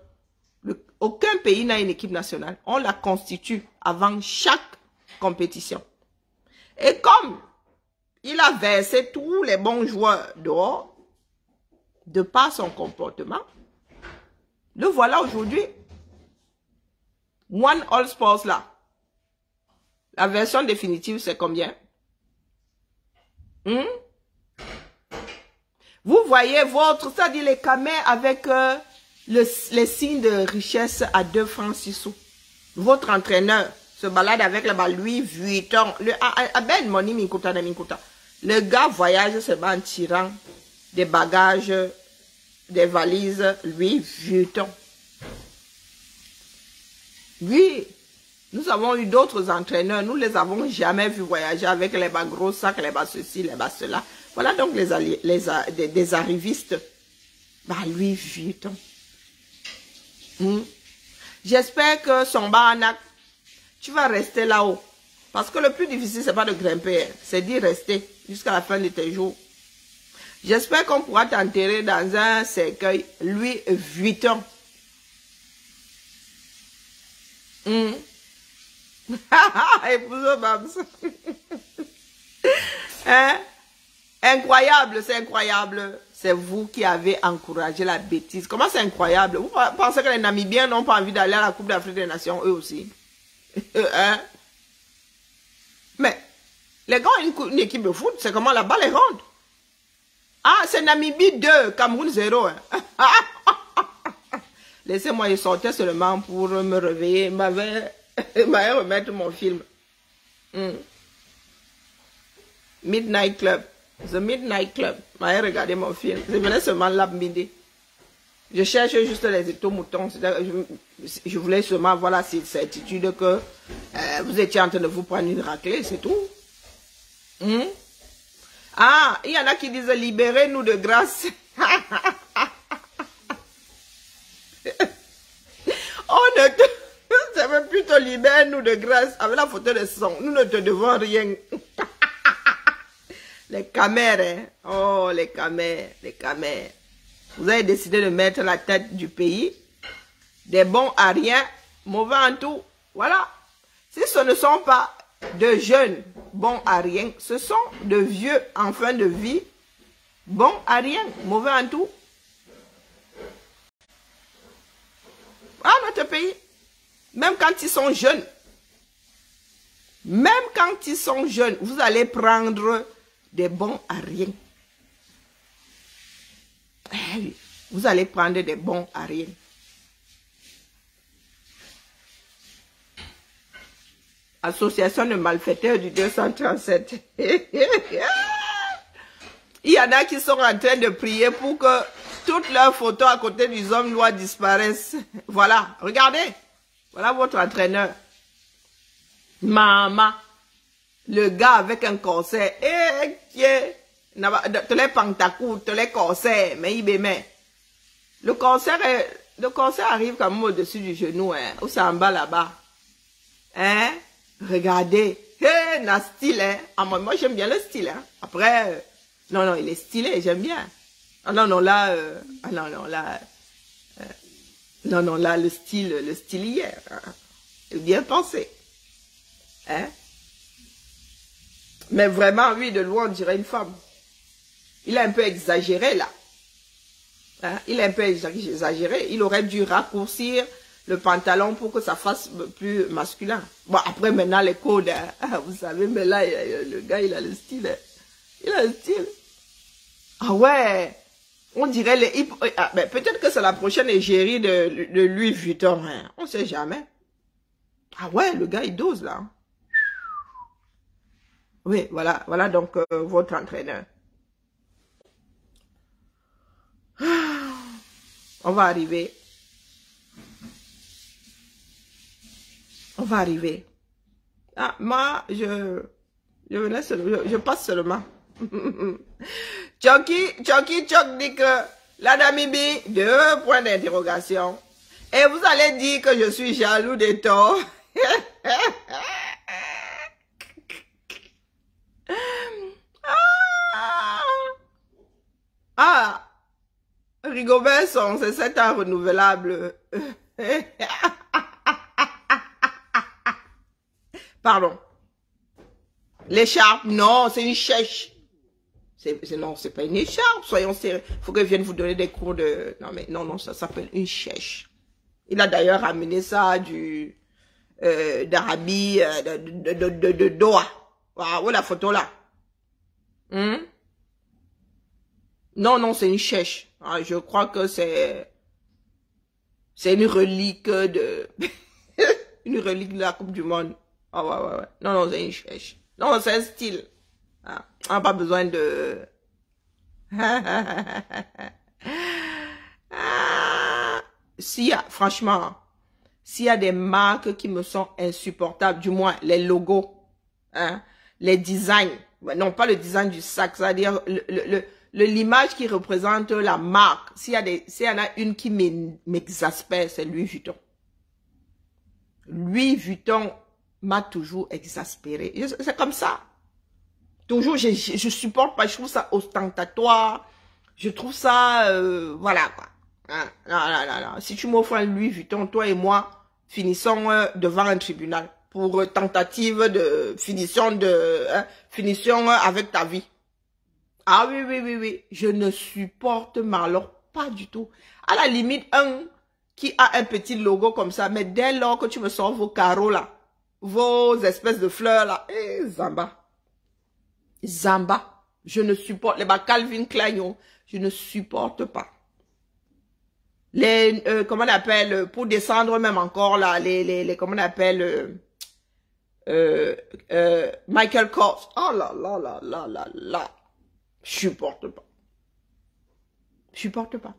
aucun pays n'a une équipe nationale. On la constitue avant chaque compétition. Et comme il a versé tous les bons joueurs dehors, de par son comportement, le voilà aujourd'hui. One All Sports là. La version définitive, c'est combien? Hmm? Vous voyez votre, c'est-à-dire les camels avec les signes de richesse à 2 francs 6 sous. Votre entraîneur se balade avec le Louis Vuitton. Le gars voyage seulement en tirant des bagages, des valises Louis Vuitton. Oui, nous avons eu d'autres entraîneurs. Nous les avons jamais vus voyager avec les bas gros sacs, les bas ceci, les bas cela. Voilà donc des arrivistes. Louis Vuitton. J'espère que son barnac, tu vas rester là-haut. Parce que le plus difficile, c'est pas de grimper, c'est d'y rester jusqu'à la fin de tes jours. J'espère qu'on pourra t'enterrer dans un cercueil Louis Vuitton. Épouse Babs. Hein? Incroyable, c'est incroyable. C'est vous qui avez encouragé la bêtise. Comment c'est incroyable? Vous pensez que les Namibiens n'ont pas envie d'aller à la Coupe d'Afrique des Nations, eux aussi? Hein? Mais, les gars ont une équipe de foot, c'est comment la balle est ronde. Ah, c'est Namibie 2, Cameroun 0. Hein? Laissez-moi y sortir seulement pour me réveiller. M'avait remettre mon film. Midnight Club. The Midnight Club. M'avait regardé mon film. Je venais seulement là midi. Je cherche juste les étomoutons. Je voulais seulement avoir la certitude que vous étiez en train de vous prendre une raclée, c'est tout. Ah, il y en a qui disent libérez-nous de grâce. On ne te... Ça veut plutôt libère-nous de grâce avec la photo de son. Nous ne te devons rien. Les camères, hein? Oh, les camères, les camères. Vous avez décidé de mettre la tête du pays. Des bons à rien, mauvais en tout. Voilà. Si ce ne sont pas de jeunes bons à rien, ce sont de vieux en fin de vie, bons à rien, mauvais en tout. Ah, notre pays. Même quand ils sont jeunes. Même quand ils sont jeunes, vous allez prendre des bons à rien. Vous allez prendre des bons à rien. Association de malfaiteurs du 237. Il y en a qui sont en train de prier pour que toutes leurs photos à côté des hommes noirs disparaissent. Voilà, regardez. Voilà votre entraîneur. Maman. Le gars avec un corset. Eh, tiens. Tu les pantacours, tu les corsets, mais il met. Le corset arrive quand même au-dessus du genou, hein. Ou c'est en bas là-bas. Hein? Regardez. Hey, na style, hein. Ah, moi j'aime bien le style, hein. Après, non, il est stylé, j'aime bien. Ah non, là, non, là, le style hier. Hein. Bien pensé. Hein? Mais vraiment, oui, de loin, on dirait une femme. Il a un peu exagéré, là. Hein? Il a un peu exagéré. Il aurait dû raccourcir le pantalon pour que ça fasse plus masculin. Bon, après, maintenant, les codes, hein, vous savez, mais là, le gars, il a le style. Hein. Il a le style. Ah ouais, on dirait les... mais peut-être que c'est la prochaine égérie de Louis Vuitton. Hein. On ne sait jamais. Ah ouais, le gars, il dose, là. Oui, voilà donc votre entraîneur. On va arriver. On va arriver. Ah, moi, je passe seulement. Chucky dit que la Namibie, 2 points d'interrogation. Et vous allez dire que je suis jaloux des torts. Ah, Rigobert, c'est 7 ans renouvelable. Pardon. L'écharpe, non, c'est une chèche. Non, c'est pas une écharpe, soyons sérieux. Il faut que je vienne vous donner des cours de... Non, mais non, ça s'appelle une chèche. Il a d'ailleurs amené ça d'Arabie, de Doha. Voilà, la photo là. Hmm? Non, non, c'est une chèche. Ah, je crois que c'est une relique de... une relique de la Coupe du Monde. Ah ouais, ouais, ouais. Non, non, c'est une chèche. Non, c'est un style. Ah, on n'a pas besoin de... Ah, s'il y a, franchement, s'il y a des marques qui me sont insupportables, du moins les logos, hein, les designs, non pas le design du sac, c'est-à-dire l'image qui représente la marque. S'il y en a une qui m'exaspère, c'est Louis Vuitton. Louis Vuitton m'a toujours exaspéré. C'est comme ça. Toujours, je supporte pas, je trouve ça ostentatoire. Je trouve ça, voilà quoi. Hein, non, non, non, non. Si tu m'offres un Louis Vuitton, toi et moi, finissons devant un tribunal pour tentative de finition avec ta vie. Ah oui, oui, oui, oui. Je ne supporte alors pas du tout. À la limite, un qui a un petit logo comme ça, mais dès lors que tu me sors vos carreaux là, vos espèces de fleurs là, Zamba. Zamba. Je ne supporte, les Calvin Klein, oh, je ne supporte pas. Les, comment on appelle, pour descendre même encore là, comment on appelle, Michael Kors. Oh là là là là là là. Je supporte pas. Je supporte pas.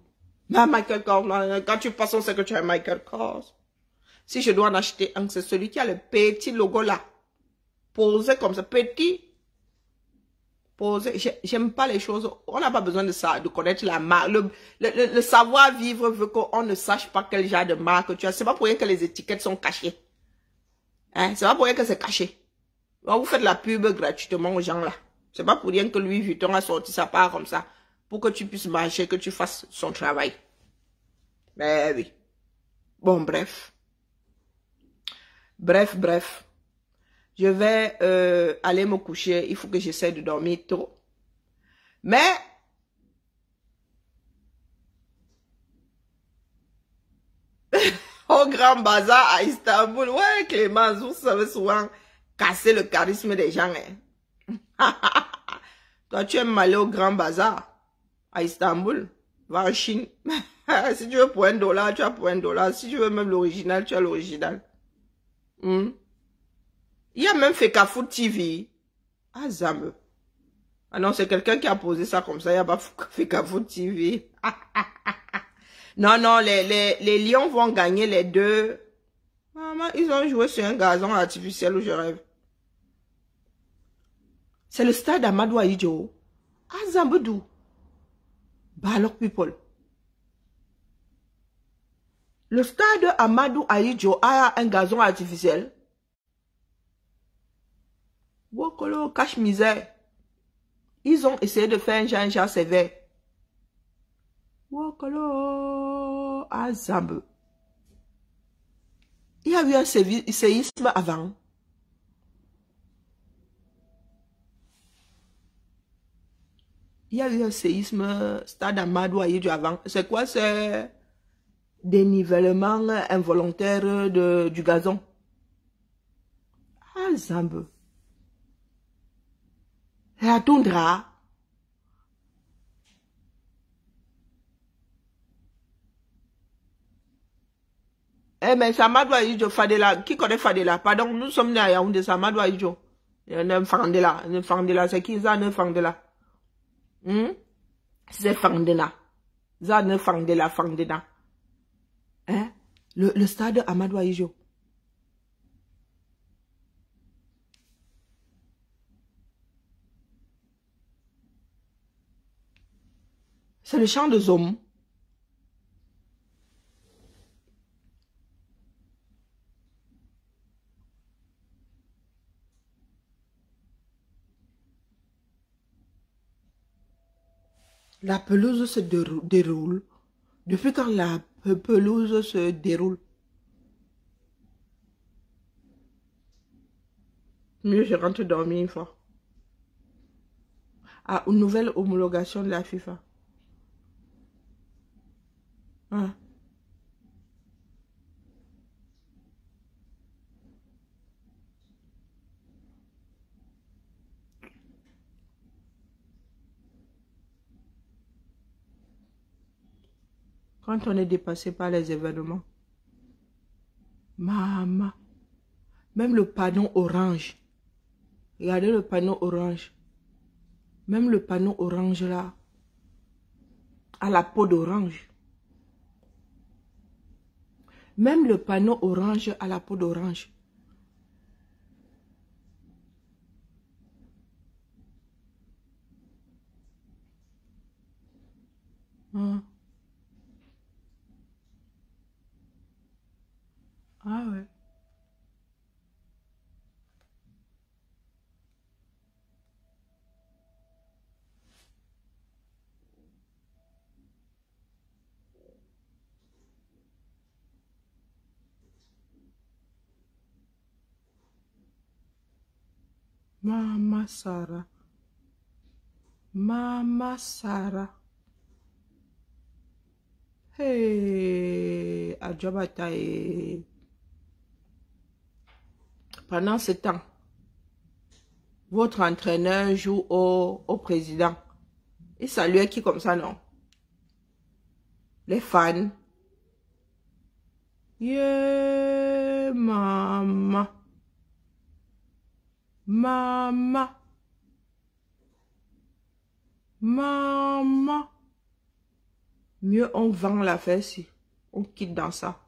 Mais Michael Kors, là, quand tu passes, on sait que tu as Michael Kors. Si je dois en acheter un, c'est celui qui a le petit logo là. Posé comme ça, petit. Posé. J'aime pas les choses. On n'a pas besoin de ça, de connaître la marque. Le savoir-vivre veut qu'on ne sache pas quel genre de marque tu as. C'est pas pour rien que les étiquettes sont cachées. Hein? C'est pas pour rien que c'est caché. Vous faites la pub gratuitement aux gens là. C'est pas pour rien que Louis Vuitton a sorti sa part comme ça. Pour que tu puisses marcher, que tu fasses son travail. Mais oui. Bon, bref. Bref, bref. Je vais aller me coucher. Il faut que j'essaie de dormir tôt. Mais, au Grand Bazar à Istanbul, ouais, Clémence, vous savez souvent casser le charisme des gens. Hein. Toi, tu aimes aller au Grand Bazar à Istanbul, va en Chine. Si tu veux pour $1, tu as pour $1. Si tu veux même l'original, tu as l'original. Hmm? Il y a même Fekafoot TV. Ah, Zambe. Ah non, c'est quelqu'un qui a posé ça comme ça. Il n'y a pas Fekafoot TV. Non, non, les Lions vont gagner les deux. Maman, ils ont joué sur un gazon artificiel où je rêve. C'est le stade Amadou Ahidjo. Ah, Zambedou. Balok people. Le stade Amadou Ahidjo a un gazon artificiel. Wokolo, cache-misère. Ils ont essayé de faire un genre sévère. Wokolo, Azambe. Il y a eu un séisme avant. Il y a eu un séisme, stade Amadou Ahidjo avant. C'est quoi? C'est dénivellement involontaire du gazon. Azambe. La toundra. Eh, mais Samadou Ahidjo, Fadela, qui connaît Fadela? Pardon, nous sommes nés à Yaoundé, Samadou Ahidjo. Il y a un Fandela, c'est qui ça, un Fandela? C'est Fandela. Ça, un Fandela. Hein? Le stade Amadou Ahidjo. C'est le champ de Zom. La pelouse se déroule. Depuis quand la pelouse se déroule? Mieux, je rentre dormir une fois. Ah, une nouvelle homologation de la FIFA. Ah. Quand on est dépassé par les événements. Maman. Même le panneau orange. Regardez le panneau orange. Même le panneau orange là. À la peau d'orange. Même le panneau orange à la peau d'orange. Ah ouais. Mama Sarah. Mama Sarah. Hey, Adjobatae. Pendant ce temps, votre entraîneur joue au président. Il saluait qui comme ça, non? Les fans. Yeah, maman. Maman. Maman. Mieux on vend l'affaire si on quitte dans ça.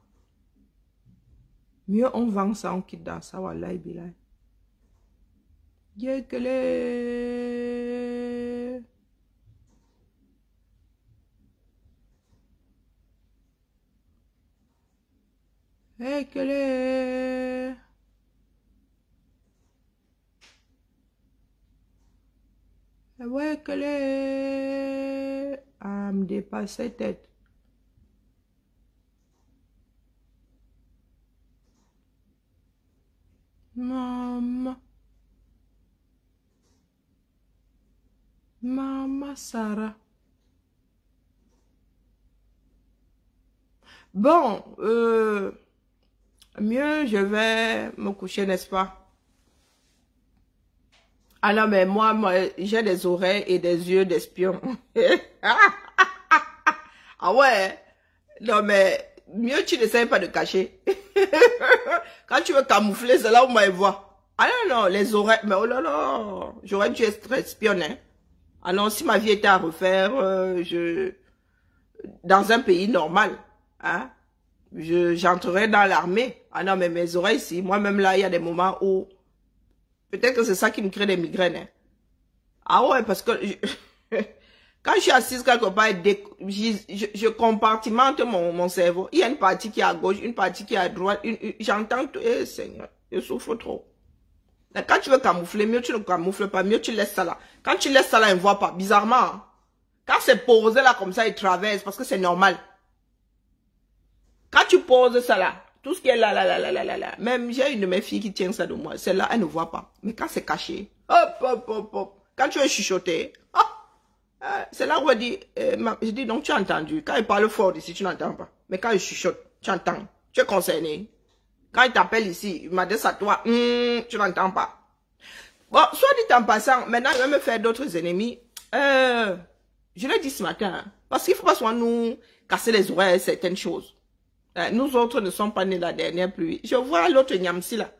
Mieux on vend ça, on quitte dans ça. Wallahi bilay. Yekele. Yekele. Yekele. Ah, me dépasser tête. Maman. Maman Sarah. Bon, mieux je vais me coucher, n'est-ce pas? Ah non, mais moi j'ai des oreilles et des yeux d'espion. Ah ouais? Non, mais mieux tu n'essayes pas de cacher. Quand tu veux camoufler, c'est là où moi je vois. Ah non, non, les oreilles, mais oh là là, j'aurais dû être espionne, hein. Ah non, si ma vie était à refaire, dans un pays normal, hein, j'entrerais dans l'armée. Ah non, mais mes oreilles, si, moi-même là, il y a des moments où, peut-être que c'est ça qui me crée des migraines, hein. Ah ouais, parce que, quand je suis assise quelque part, je compartimente mon cerveau. Il y a une partie qui est à gauche, une partie qui est à droite, j'entends tout, eh Seigneur, je souffre trop. Quand tu veux camoufler, mieux tu ne camoufles pas, mieux tu laisses ça là. Quand tu laisses ça là, il ne voit pas. Bizarrement, hein? Quand c'est posé là comme ça, il traverse parce que c'est normal. Quand tu poses ça là, tout ce qui est là. Même j'ai une de mes filles qui tient ça de moi. Celle-là, elle ne voit pas. Mais quand c'est caché, hop. Quand tu veux chuchoter, c'est là où elle dit, je dis donc tu as entendu. Quand il parle fort ici, tu n'entends pas. Mais quand il chuchote, tu entends. Tu es concerné. Quand il t'appelle ici, il m'adresse à toi, tu n'entends pas. Bon, soit dit en passant, maintenant il va me faire d'autres ennemis. Je l'ai dit ce matin, hein, parce qu'il ne faut pas soit nous casser les oreilles à certaines choses. Nous autres ne sommes pas nés la dernière pluie. Je vois l'autre Nyamsi là,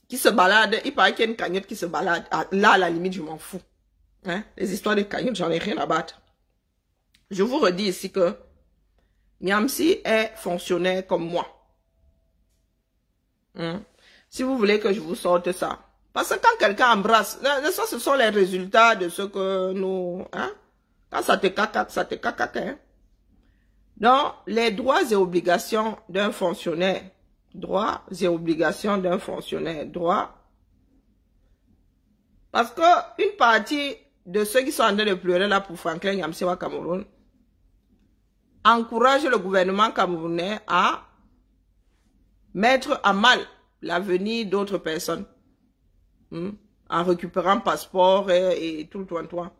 qui se balade, il paraît qu'il y a une cagnotte qui se balade. Là, à la limite, je m'en fous. Hein? Les histoires de cagnotte, j'en ai rien à battre. Je vous redis ici que Nyamsi est fonctionnaire comme moi. Si vous voulez que je vous sorte ça. Parce que quand quelqu'un embrasse, ça ce sont les résultats de ce que nous... Hein? Quand ça te cacaque, ça te cacaque. Hein? Donc, les droits et obligations d'un fonctionnaire. Droits et obligations d'un fonctionnaire. Droits. Parce que une partie de ceux qui sont en train de pleurer là pour Franklin Nyamsi au Cameroun encourage le gouvernement camerounais à mettre à mal l'avenir d'autres personnes en récupérant passeport et tout le toit.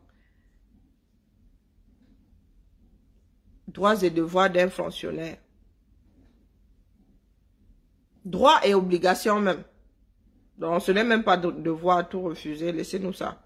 Droits et devoirs d'un fonctionnaire. Droits et obligations même. Donc ce n'est même pas de devoir tout refuser, laissez-nous ça.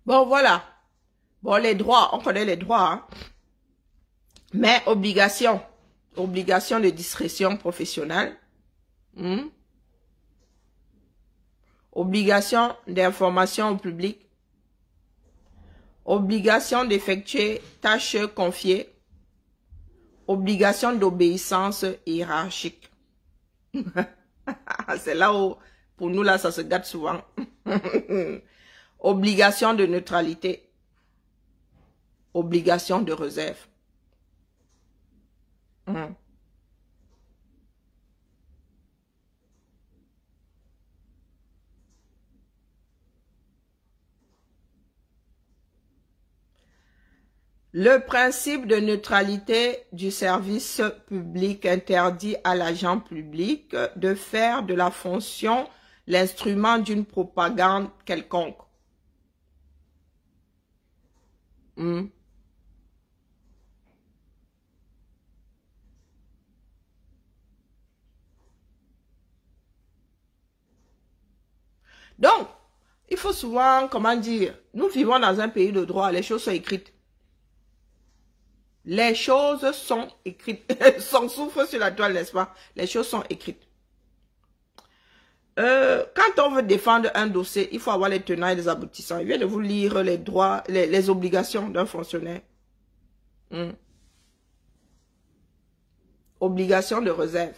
Bon, voilà. Bon, les droits, on connaît les droits. Hein. Mais obligation. Obligation de discrétion professionnelle. Obligation d'information au public. Obligation d'effectuer tâches confiées. Obligation d'obéissance hiérarchique. C'est là où, pour nous, là, ça se gâte souvent. Obligation de neutralité. Obligation de réserve. Le principe de neutralité du service public interdit à l'agent public de faire de la fonction l'instrument d'une propagande quelconque. Donc, il faut souvent, comment dire, nous vivons dans un pays de droit, les choses sont écrites. Les choses sont écrites. Sans souffle sur la toile, n'est-ce pas? Les choses sont écrites. Quand on veut défendre un dossier, il faut avoir les tenants et les aboutissants. Je viens de vous lire les droits, les obligations d'un fonctionnaire. Obligation de réserve.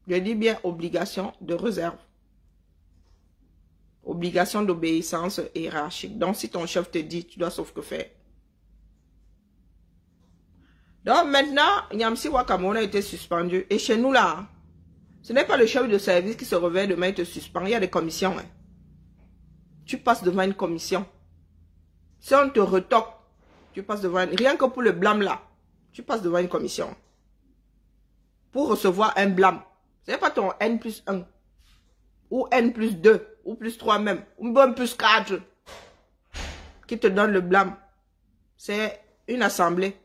Je dis bien obligation de réserve. Obligation d'obéissance hiérarchique. Donc, si ton chef te dit, tu dois sauf que faire. Donc, maintenant, Nyamsi Wakamona a été suspendu. Et chez nous, là, ce n'est pas le chef de service qui se réveille demain et te suspend. Il y a des commissions. Hein. Tu passes devant une commission. Si on te retoque, tu passes devant une... Rien que pour le blâme, là, tu passes devant une commission. Pour recevoir un blâme. Ce n'est pas ton N plus 1. Ou N plus 2. Ou plus 3 même, ou même plus 4, qui te donne le blâme. C'est une assemblée.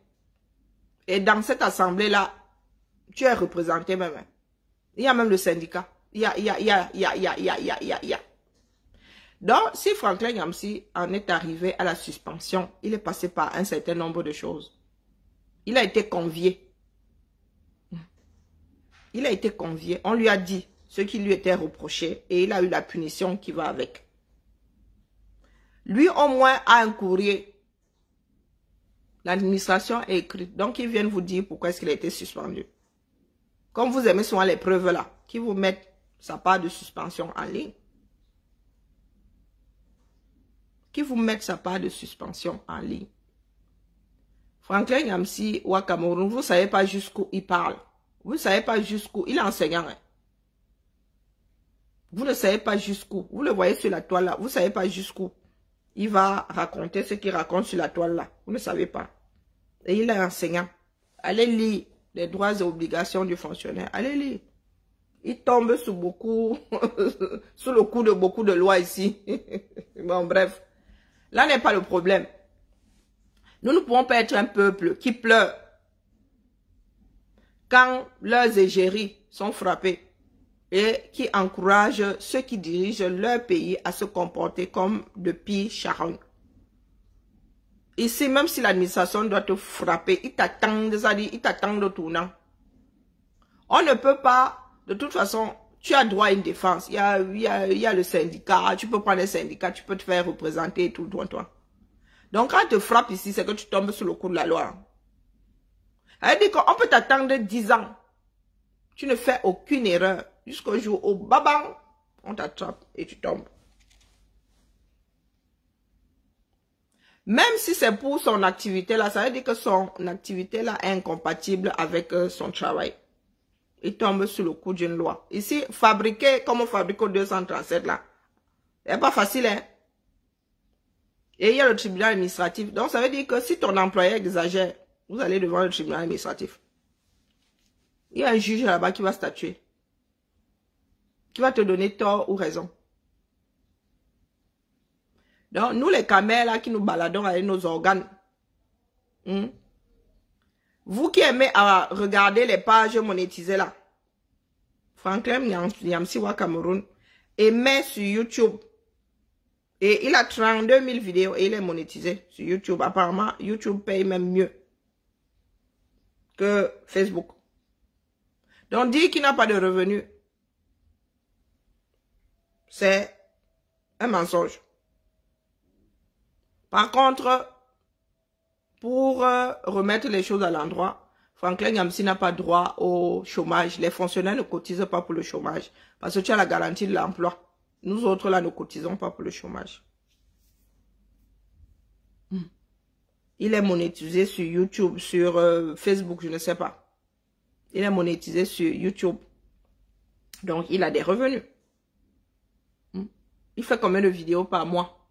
Et dans cette assemblée-là, tu es représenté même. Il y a même le syndicat. Il y a. Donc, si Franklin Nyamsi en est arrivé à la suspension, il est passé par un certain nombre de choses. Il a été convié. Il a été convié. On lui a dit ce qui lui était reproché et il a eu la punition qui va avec. Lui, au moins, a un courrier. L'administration est écrite. Donc, ils viennent vous dire pourquoi est-ce qu'il a été suspendu. Comme vous aimez souvent les preuves là, qui vous mettent sa part de suspension en ligne. Qui vous mettent sa part de suspension en ligne. Franklin Nyamsi ou à Cameroun, vous ne savez pas jusqu'où il parle. Vous ne savez pas jusqu'où. Il est enseignant. Hein. Vous ne savez pas jusqu'où. Vous le voyez sur la toile là. Vous ne savez pas jusqu'où. Il va raconter ce qu'il raconte sur la toile là. Vous ne savez pas. Et il est enseignant. Allez lire les droits et obligations du fonctionnaire. Allez lire. Il tombe sous beaucoup, sous le coup de beaucoup de lois ici. Bon, bref. Là n'est pas le problème. Nous ne pouvons pas être un peuple qui pleure quand leurs égéries sont frappées et qui encouragent ceux qui dirigent leur pays à se comporter comme de pires charognes. Ici, même si l'administration doit te frapper, il t'attend de tournant. On ne peut pas, de toute façon, tu as droit à une défense. Il y a le syndicat, tu peux prendre un syndicat, tu peux te faire représenter et tout, toi. Donc, quand on te frappe ici, c'est que tu tombes sous le coup de la loi. Elle dit qu'on peut t'attendre 10 ans. Tu ne fais aucune erreur. Jusqu'au jour où, babang, on t'attrape et tu tombes. Même si c'est pour son activité là, ça veut dire que son activité là est incompatible avec son travail. Il tombe sous le coup d'une loi. Ici, fabriquer comme on fabrique au 237 là, c'est pas facile, hein. Et il y a le tribunal administratif. Donc, ça veut dire que si ton employeur exagère, vous allez devant le tribunal administratif. Il y a un juge là-bas qui va statuer. Qui va te donner tort ou raison. Donc, nous les camels là qui nous baladons avec nos organes. Vous qui aimez à regarder les pages monétisées là. Franklin Nyamsi wa Cameroun. Et met sur YouTube. Et il a 32 000 vidéos et il est monétisé sur YouTube. Apparemment, YouTube paye même mieux que Facebook. Donc, dire qu'il n'a pas de revenus, c'est un mensonge. Par contre, pour remettre les choses à l'endroit, Franklin Nyamsi n'a pas droit au chômage. Les fonctionnaires ne cotisent pas pour le chômage parce que tu as la garantie de l'emploi. Nous autres, là, ne cotisons pas pour le chômage. Il est monétisé sur YouTube, sur Facebook, je ne sais pas. Il est monétisé sur YouTube. Donc, il a des revenus. Il fait combien de vidéos par mois?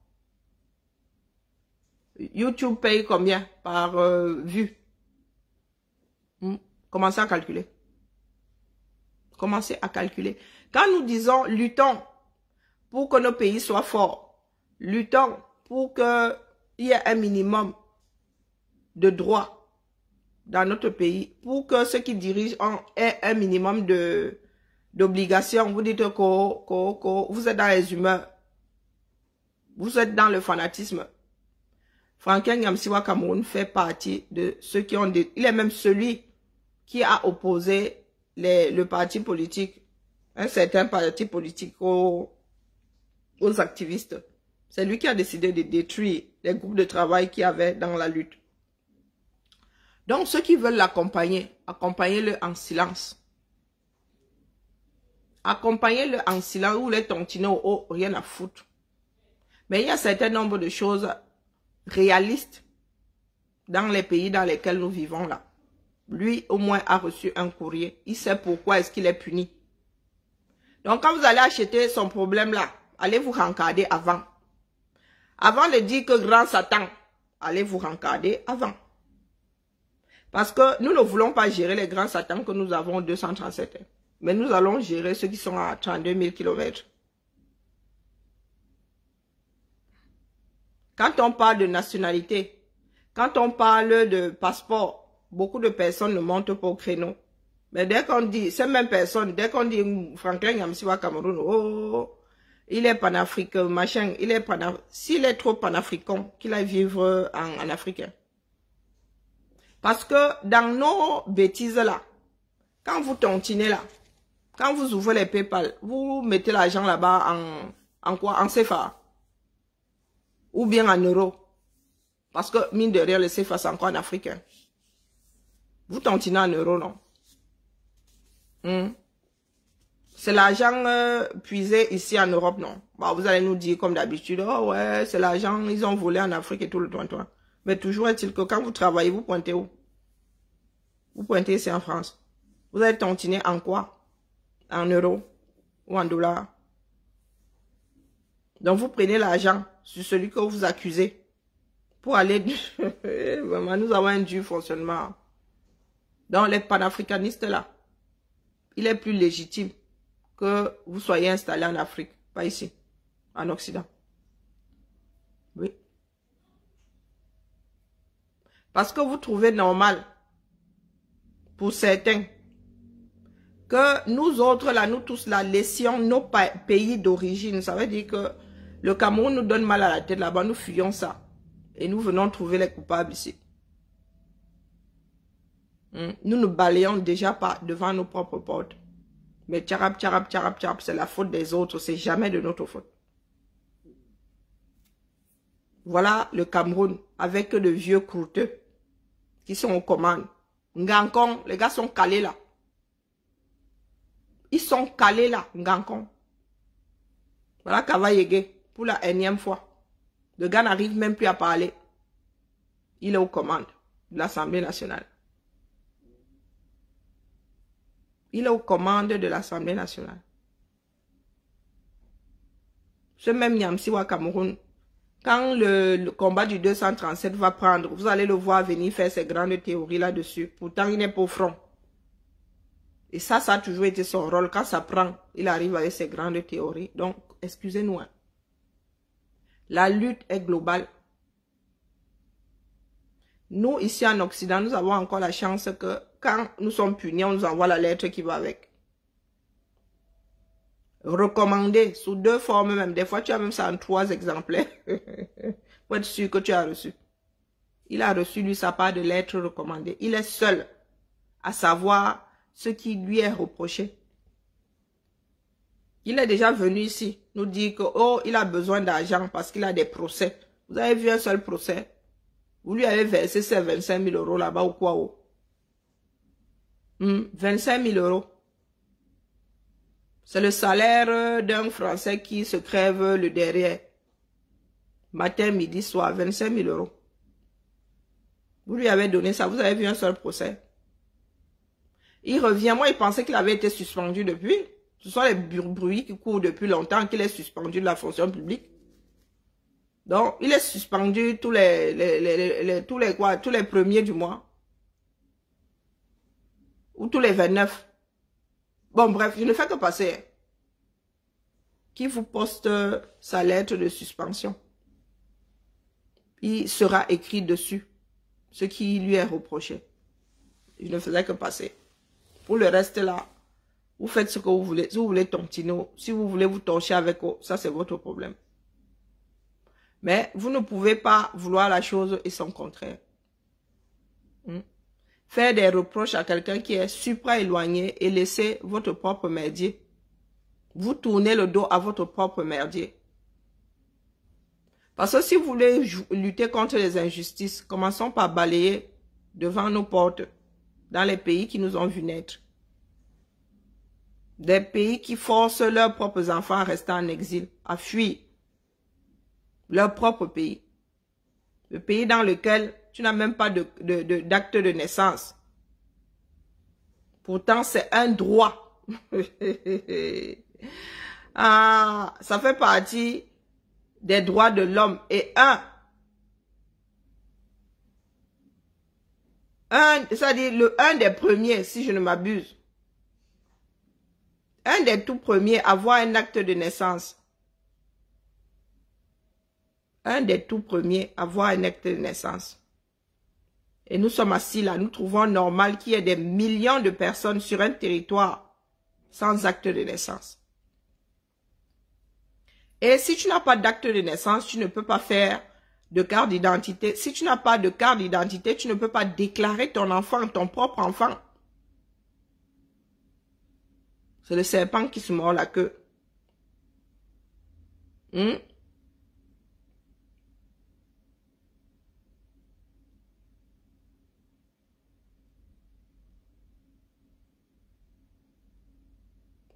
YouTube paye combien par vue? Commencez à calculer. Commencez à calculer. Quand nous disons luttons pour que nos pays soient forts, luttons pour qu'il y ait un minimum de droits dans notre pays, pour que ceux qui dirigent aient un minimum d'obligations. Vous dites que vous êtes dans les humeurs, vous êtes dans le fanatisme. Franklin Nyamsi Wa Cameroun fait partie de ceux qui ont des... Il est même celui qui a opposé le parti politique, un certain parti politique aux activistes. C'est lui qui a décidé de détruire les groupes de travail qu'il y avait dans la lutte. Donc, ceux qui veulent l'accompagner, accompagnez-le en silence. Accompagnez-le en silence ou les tontiner au haut, rien à foutre. Mais il y a un certain nombre de choses réalistes dans les pays dans lesquels nous vivons là. Lui, au moins, a reçu un courrier. Il sait pourquoi est-ce qu'il est puni. Donc, quand vous allez acheter son problème là, allez vous rencarder avant. Avant de dire que grand Satan, allez vous rencarder avant. Parce que nous ne voulons pas gérer les grands Satans que nous avons 237. Mais nous allons gérer ceux qui sont à 32 000 km. Quand on parle de nationalité, quand on parle de passeport, beaucoup de personnes ne montent pas au créneau. Mais dès qu'on dit, ces mêmes personnes, dès qu'on dit Franklin Nyamsi Wa Cameroun, oh, il est panafricain, machin, il est panafricain. S'il est trop panafricain, qu'il aille vivre en Afrique. Parce que dans nos bêtises là, quand vous tontinez là, quand vous ouvrez les PayPal, vous mettez l'argent là-bas en quoi? En CFA. Ou bien en euros. Parce que, mine de rien, le CFA, c'est encore en africain. Vous tontinez en euros, non? C'est l'argent puisé ici en Europe, non? Bon, vous allez nous dire comme d'habitude, oh ouais, c'est l'argent, ils ont volé en Afrique et tout le temps. Mais toujours est-il que quand vous travaillez, vous pointez où? Vous pointez ici en France. Vous allez tontiner en quoi? En euros ou en dollars. Donc vous prenez l'argent sur celui que vous accusez pour aller... Vraiment, nous avons un dur fonctionnement. Donc les panafricanistes là, il est plus légitime que vous soyez installé en Afrique, pas ici, en Occident. Oui. Parce que vous trouvez normal, pour certains, que nous autres là, nous tous là, laissions nos pays d'origine. Ça veut dire que le Cameroun nous donne mal à la tête là-bas, nous fuyons ça. Et nous venons trouver les coupables ici. Nous ne balayons déjà pas devant nos propres portes. Mais tcharap, c'est la faute des autres, c'est jamais de notre faute. Voilà le Cameroun, avec de vieux croûteux qui sont aux commandes. Ngankong, les gars sont calés là. Ils sont calés là, Ngankong. Voilà Kavayege, pour la énième fois. Le gars n'arrive même plus à parler. Il est aux commandes de l'Assemblée nationale. Il est aux commandes de l'Assemblée nationale. Ce même Nyamsi Wa Cameroun, quand le combat du 237 va prendre, vous allez le voir venir faire ses grandes théories là-dessus. Pourtant, il n'est pas au front. Et ça a toujours été son rôle. Quand ça prend, il arrive avec ses grandes théories. Donc, excusez-nous. Hein. La lutte est globale. Nous, ici en Occident, nous avons encore la chance que quand nous sommes punis, on nous envoie la lettre qui va avec. recommandé sous 2 formes même. Des fois, tu as même ça en 3 exemplaires. Pour être sûr que tu as reçu. Il a reçu, lui, sa part de lettres recommandées. Il est seul à savoir ce qui lui est reproché. Il est déjà venu ici nous dire que, oh, il a besoin d'argent parce qu'il a des procès. Vous avez vu un seul procès? Vous lui avez versé ces 25 000 € là-bas ou quoi? 25 000 €. C'est le salaire d'un Français qui se crève le derrière. Matin, midi, soir, 25 000 €. Vous lui avez donné ça, vous avez vu un seul procès. Il revient, moi il pensait qu'il avait été suspendu depuis. Ce sont les bruits qui courent depuis longtemps qu'il est suspendu de la fonction publique. Donc, il est suspendu tous les premiers du mois. Ou tous les 29. Bon, bref, je ne fais que passer. Qui vous poste sa lettre de suspension? Il sera écrit dessus ce qui lui est reproché. Je ne faisais que passer. Pour le reste là, vous faites ce que vous voulez. Si vous voulez tontiner, si vous voulez vous torcher avec eux, ça c'est votre problème. Mais vous ne pouvez pas vouloir la chose et son contraire. Faire des reproches à quelqu'un qui est supra-éloigné et laisser votre propre merdier. Vous tournez le dos à votre propre merdier. Parce que si vous voulez lutter contre les injustices, commençons par balayer devant nos portes dans les pays qui nous ont vu naître. Des pays qui forcent leurs propres enfants à rester en exil, à fuir leur propre pays. Le pays dans lequel tu n'as même pas d'acte de naissance. Pourtant, c'est un droit. Ah, ça fait partie des droits de l'homme. Et c'est-à-dire un des premiers, si je ne m'abuse. Un des tout premiers à avoir un acte de naissance. Un des tout premiers à avoir un acte de naissance. Et nous sommes assis là, nous trouvons normal qu'il y ait des millions de personnes sur un territoire sans acte de naissance. Et si tu n'as pas d'acte de naissance, tu ne peux pas faire de carte d'identité. Si tu n'as pas de carte d'identité, tu ne peux pas déclarer ton enfant, ton propre enfant. C'est le serpent qui se mord la queue.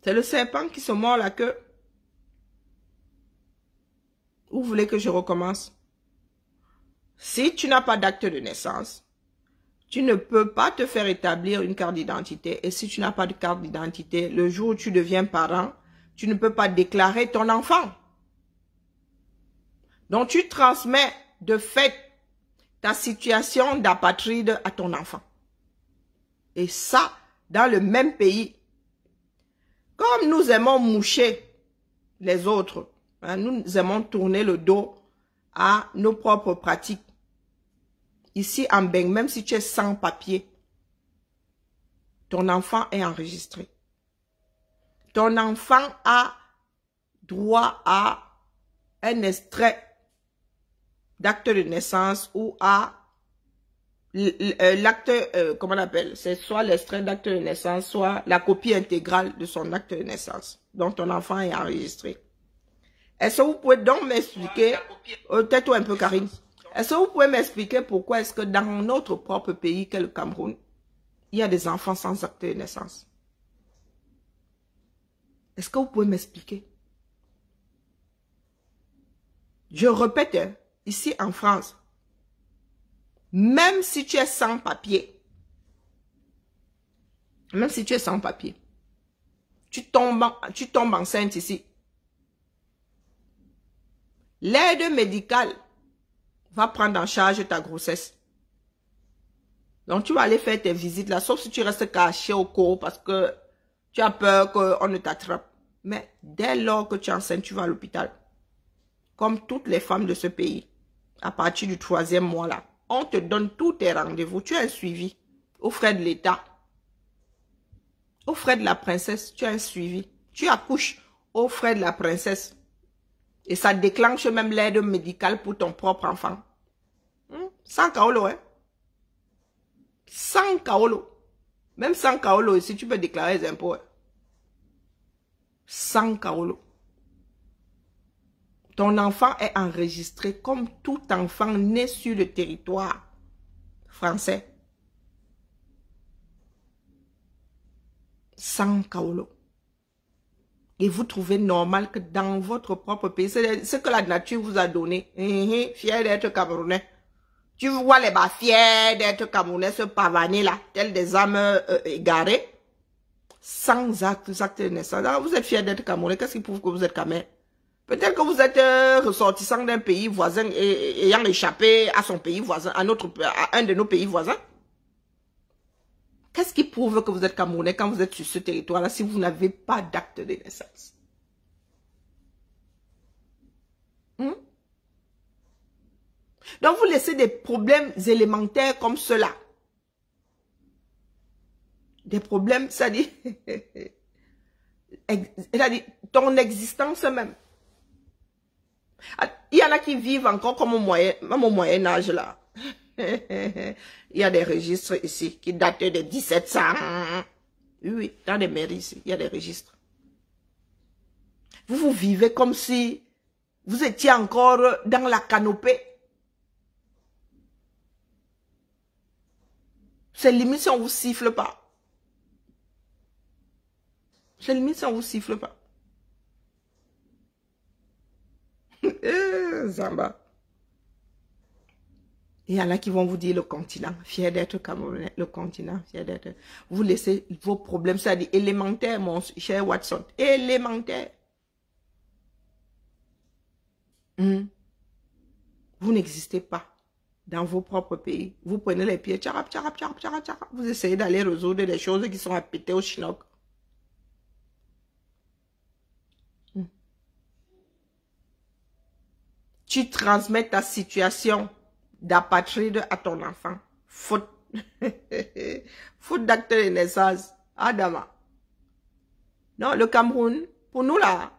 C'est le serpent qui se mord la queue. Vous voulez que je recommence? Si tu n'as pas d'acte de naissance, tu ne peux pas te faire établir une carte d'identité. Et si tu n'as pas de carte d'identité, le jour où tu deviens parent, tu ne peux pas déclarer ton enfant. Donc tu transmets de fait ta situation d'apatride à ton enfant. Et ça, dans le même pays. Comme nous aimons moucher les autres, hein, nous aimons tourner le dos à nos propres pratiques. Ici en Beng, même si tu es sans papier, ton enfant est enregistré. Ton enfant a droit à un extrait d'acte de naissance ou à l'acte, comment on appelle, c'est soit l'extrait d'acte de naissance, soit la copie intégrale de son acte de naissance, dont ton enfant est enregistré. Est-ce que vous pouvez donc m'expliquer, tais-toi un peu Karine, est-ce que vous pouvez m'expliquer pourquoi est-ce que dans notre propre pays, qu'est le Cameroun, il y a des enfants sans acte de naissance? Est-ce que vous pouvez m'expliquer? Je répète, hein, ici en France, même si tu es sans papier, tu tombes enceinte ici, l'aide médicale va prendre en charge ta grossesse. Donc tu vas aller faire tes visites là, sauf si tu restes caché au cours parce que tu as peur qu'on ne t'attrape. Mais dès lors que tu es enceinte, tu vas à l'hôpital. Comme toutes les femmes de ce pays, à partir du 3e mois là. On te donne tous tes rendez-vous. Tu as un suivi aux frais de l'État. Aux frais de la princesse, tu as un suivi. Tu accouches aux frais de la princesse. Et ça déclenche même l'aide médicale pour ton propre enfant. 100 kaolo, hein. 100 kaolo. Même 100 kaolo, si tu peux déclarer les impôts. Hein. 100 kaolo. Ton enfant est enregistré comme tout enfant né sur le territoire français. 100 kaolo. Et vous trouvez normal que dans votre propre pays, c'est ce que la nature vous a donné. Fier d'être Camerounais. Tu vois les bas fiers d'être Camerounais se pavaner là, tels des âmes égarées, sans acte de naissance. Alors, vous êtes fiers d'être Camerounais, qu'est-ce qui prouve que vous êtes Camerounais? Peut-être que vous êtes ressortissant d'un pays voisin et ayant échappé à son pays voisin, à un de nos pays voisins. Qu'est-ce qui prouve que vous êtes Camerounais quand vous êtes sur ce territoire-là si vous n'avez pas d'acte de naissance? Donc, vous laissez des problèmes élémentaires comme cela. Des problèmes, c'est-à-dire ton existence même. Il y en a qui vivent encore comme même au Moyen-Âge là. Il y a des registres ici qui datent des 1700. Oui, dans les mairies ici, il y a des registres. Vous vivez comme si vous étiez encore dans la canopée. C'est limite si on vous siffle pas. C'est limite si on vous siffle pas. Zamba. Il y en a qui vont vous dire le continent, fier d'être Camerounais, le continent, fier d'être. Vous laissez vos problèmes, c'est-à-dire élémentaire, mon cher Watson, élémentaire. Vous n'existez pas dans vos propres pays. Vous prenez les pieds, tcharap, tcharap, tcharap, tcharap, tcharap. Vous essayez d'aller résoudre des choses qui sont à péter au chinook. Tu transmets ta situation d'apatride à ton enfant. Faute, faute d'acte de naissance. Adama. Non, le Cameroun, pour nous là,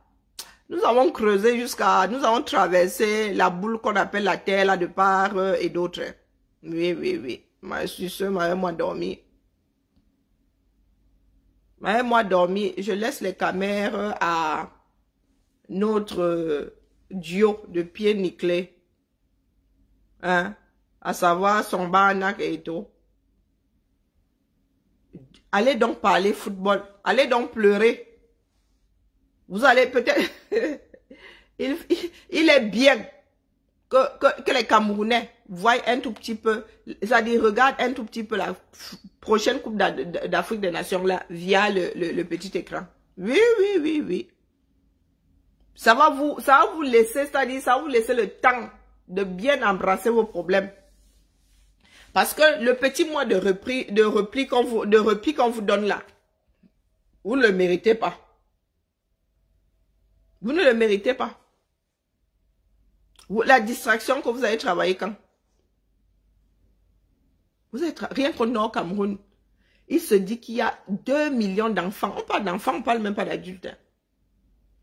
nous avons creusé jusqu'à, nous avons traversé la boule qu'on appelle la terre là de part et d'autre. Oui, oui, oui. Je suis sûr, moi dormi. Moi dormi. Je laisse les caméras à notre duo de pieds nickelés. Hein? À savoir son Barnac et tout. Allez donc parler football. Allez donc pleurer. Vous allez peut-être... il est bien que les Camerounais voient un tout petit peu, c'est-à-dire regardent un tout petit peu la prochaine Coupe d'Afrique des Nations là, via le petit écran. Oui, oui, oui, oui. Ça va vous laisser, c'est-à-dire ça va vous laisser le temps de bien embrasser vos problèmes. Parce que le petit mois de repli qu'on vous donne là, vous ne le méritez pas. Vous ne le méritez pas. La distraction que vous avez travaillé quand? Vous avez rien qu'au Nord Cameroun. Il se dit qu'il y a 2 millions d'enfants. On parle d'enfants, on parle même pas d'adultes. Hein,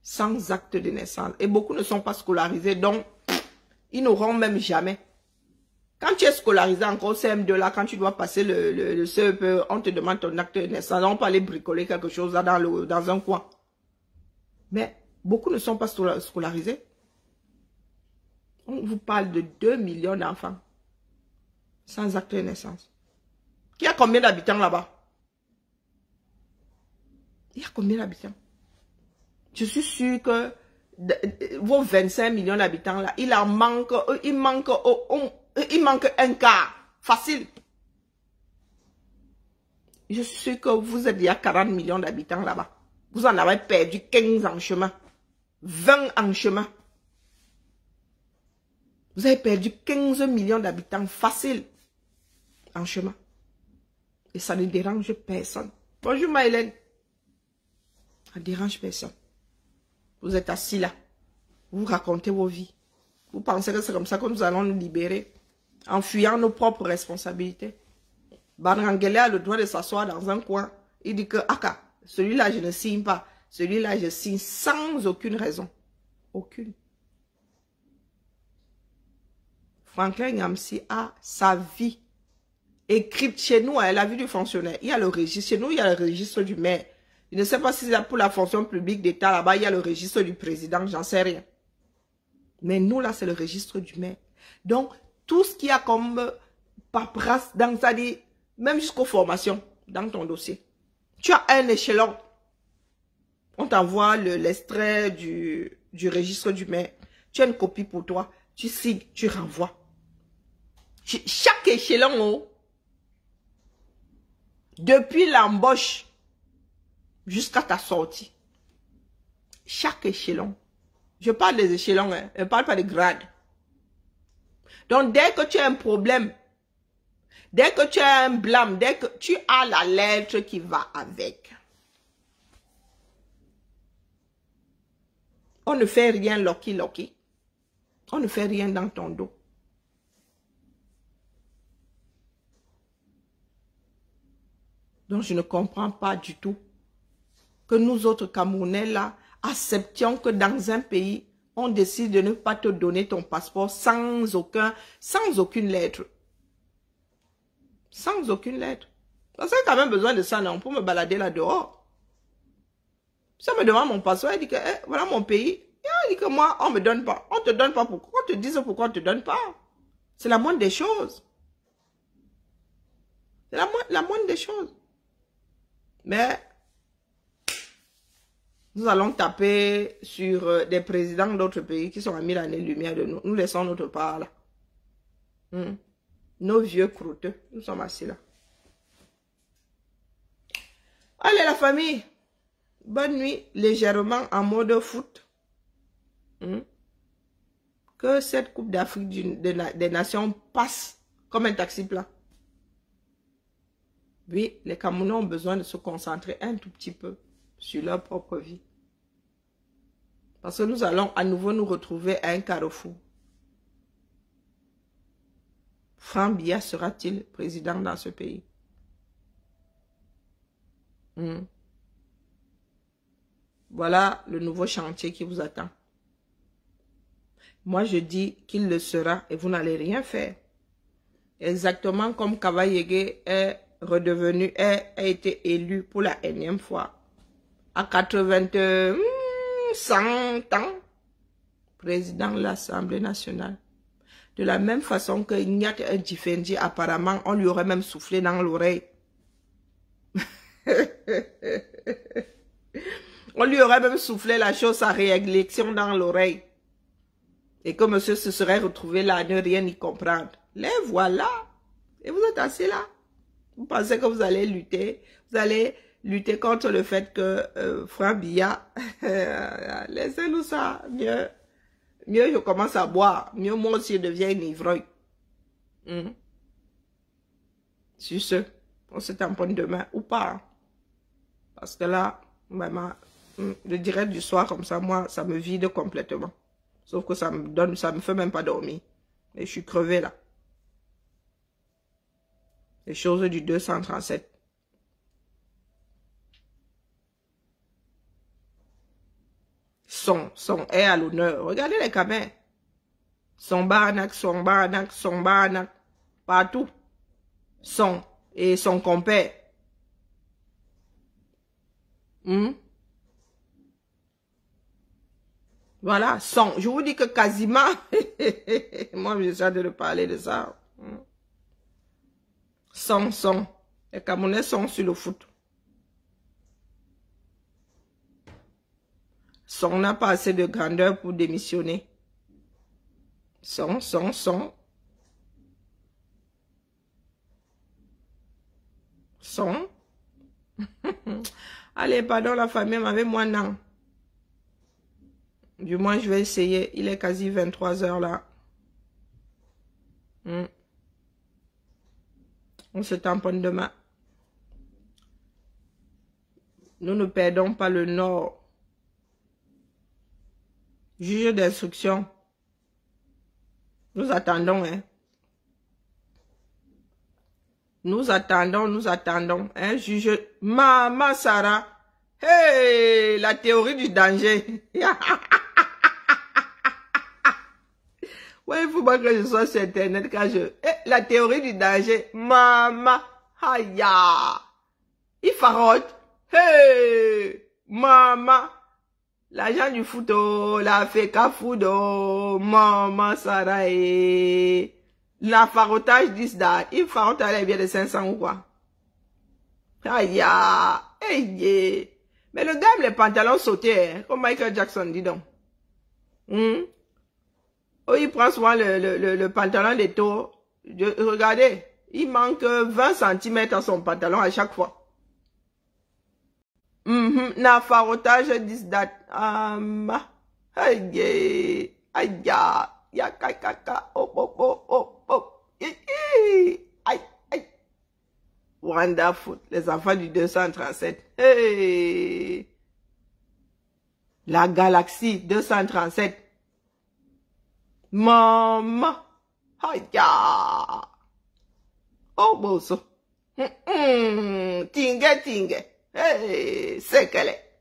sans acte de naissance. Et beaucoup ne sont pas scolarisés, donc ils n'auront même jamais. Quand tu es scolarisé encore au CM2 là, quand tu dois passer le CEP, on te demande ton acte de naissance. On peut aller bricoler quelque chose là dans un coin. Mais beaucoup ne sont pas scolarisés. On vous parle de 2 millions d'enfants sans acte de naissance. Il y a combien d'habitants là-bas? Il y a combien d'habitants? Je suis sûr que vos 25 millions d'habitants là, il manque un quart. Facile. Je suis sûr que vous êtes il y a 40 millions d'habitants là-bas. Vous en avez perdu 15 en chemin. 20 en chemin. Vous avez perdu 15 millions d'habitants facile en chemin. Et ça ne dérange personne. Bonjour Maëlène. Ça ne dérange personne. Vous êtes assis là. Vous racontez vos vies. Vous pensez que c'est comme ça que nous allons nous libérer en fuyant nos propres responsabilités. Banrangele a le droit de s'asseoir dans un coin. Il dit que, Aka, celui-là je ne signe pas. celui-là, je signe sans aucune raison. Aucune. Franklin Nyamsi a sa vie écrite chez nous, hein, la vie du fonctionnaire. Il y a le registre. Chez nous, il y a le registre du maire. Je ne sais pas si c'est pour la fonction publique d'État, là-bas, il y a le registre du président, j'en sais rien. Mais nous, là, c'est le registre du maire. Donc, tout ce qu'il y a comme paperasse, dans ça dit, même jusqu'aux formations, dans ton dossier. Tu as un échelon. On t'envoie l'extrait du registre du maire. Tu as une copie pour toi. Tu signes, tu renvoies. Chaque échelon, oh, depuis l'embauche jusqu'à ta sortie. Chaque échelon. Je parle des échelons, hein. Je ne parle pas des grades. Donc, dès que tu as un problème, dès que tu as un blâme, dès que tu as la lettre qui va avec, on ne fait rien loki. On ne fait rien dans ton dos. Donc, je ne comprends pas du tout que nous autres Camerounais, là, acceptions que dans un pays, on décide de ne pas te donner ton passeport sans aucune lettre. Sans aucune lettre. Parce que j'ai quand même besoin de ça, non, pour me balader là dehors. Ça me demande mon passeport, il dit que, voilà mon pays. Il dit que moi, on me donne pas. On te donne pas pourquoi? On te dise pourquoi on te donne pas. C'est la moindre des choses. C'est la moindre des choses. Mais, nous allons taper sur des présidents d'autres pays qui sont à 1000 années-lumière de nous. Nous laissons notre part là. Nos vieux croûteux, nous sommes assis là. Allez la famille, bonne nuit, légèrement en mode foot. Que cette Coupe d'Afrique des Nations passe comme un taxi plat. Oui, les Camerounais ont besoin de se concentrer un tout petit peu sur leur propre vie. Parce que nous allons à nouveau nous retrouver à un carrefour. Franck Biya sera-t-il président dans ce pays? Voilà le nouveau chantier qui vous attend. Moi, je dis qu'il le sera et vous n'allez rien faire. Exactement comme Kavayege est redevenu, a été élu pour la énième fois. À 100 ans, président de l'Assemblée nationale. De la même façon que Ignat Ndjifendi, apparemment, on lui aurait même soufflé dans l'oreille. On lui aurait même soufflé la chose à réélection dans l'oreille. Et que monsieur se serait retrouvé là à ne rien y comprendre. Les voilà. Et vous êtes assis là. Vous pensez que vous allez lutter. Vous allez lutter contre le fait que Franck Biya, laissez-nous ça. Mieux je commence à boire. Mieux moi aussi je deviens une ivrogne. Sur ce, on se tamponne demain ou pas. Parce que là, vraiment, le direct du soir comme ça, moi, ça me vide complètement. Sauf que ça me fait même pas dormir. Et je suis crevée là. Les choses du 237. Son est à l'honneur. Regardez les caméras. Son barnac. Partout. Son et son compère. Voilà, son. Je vous dis que quasiment, moi j'essaie de parler de ça. Son. Les Camerounais sont sur le foot. Son n'a pas assez de grandeur pour démissionner. Son. Allez, pardon la famille, avec moi non. Du moins, je vais essayer. Il est quasi 23 h là. On se tamponne demain. Nous ne perdons pas le nord. Juge d'instruction. Nous attendons, hein. Nous attendons. Un juge. Maman Sarah. Hey, la théorie du danger. Ouais, il faut pas que je sois sur Internet quand je... la théorie du danger. Maman. Aïe. Il farote. Hey, maman. L'agent du foot, la feka food, maman Sarae. La farotage dit that. Il farote allait bien de 500 ou quoi? Aïe, aïe. Mais le gars aime les pantalons sautés, hein, comme Michael Jackson, dis donc. Oh, il prend souvent le pantalon des taux. Regardez, il manque 20 cm à son pantalon à chaque fois. Na farotage dit that. Aïe, aïe, ya kaka, oh. Aïe, aïe. Wonderful, les enfants du 237. Hey. La galaxie 237. Maman. Aïe. Oh, bosso. Tingue. Hey, c'est qu'elle est.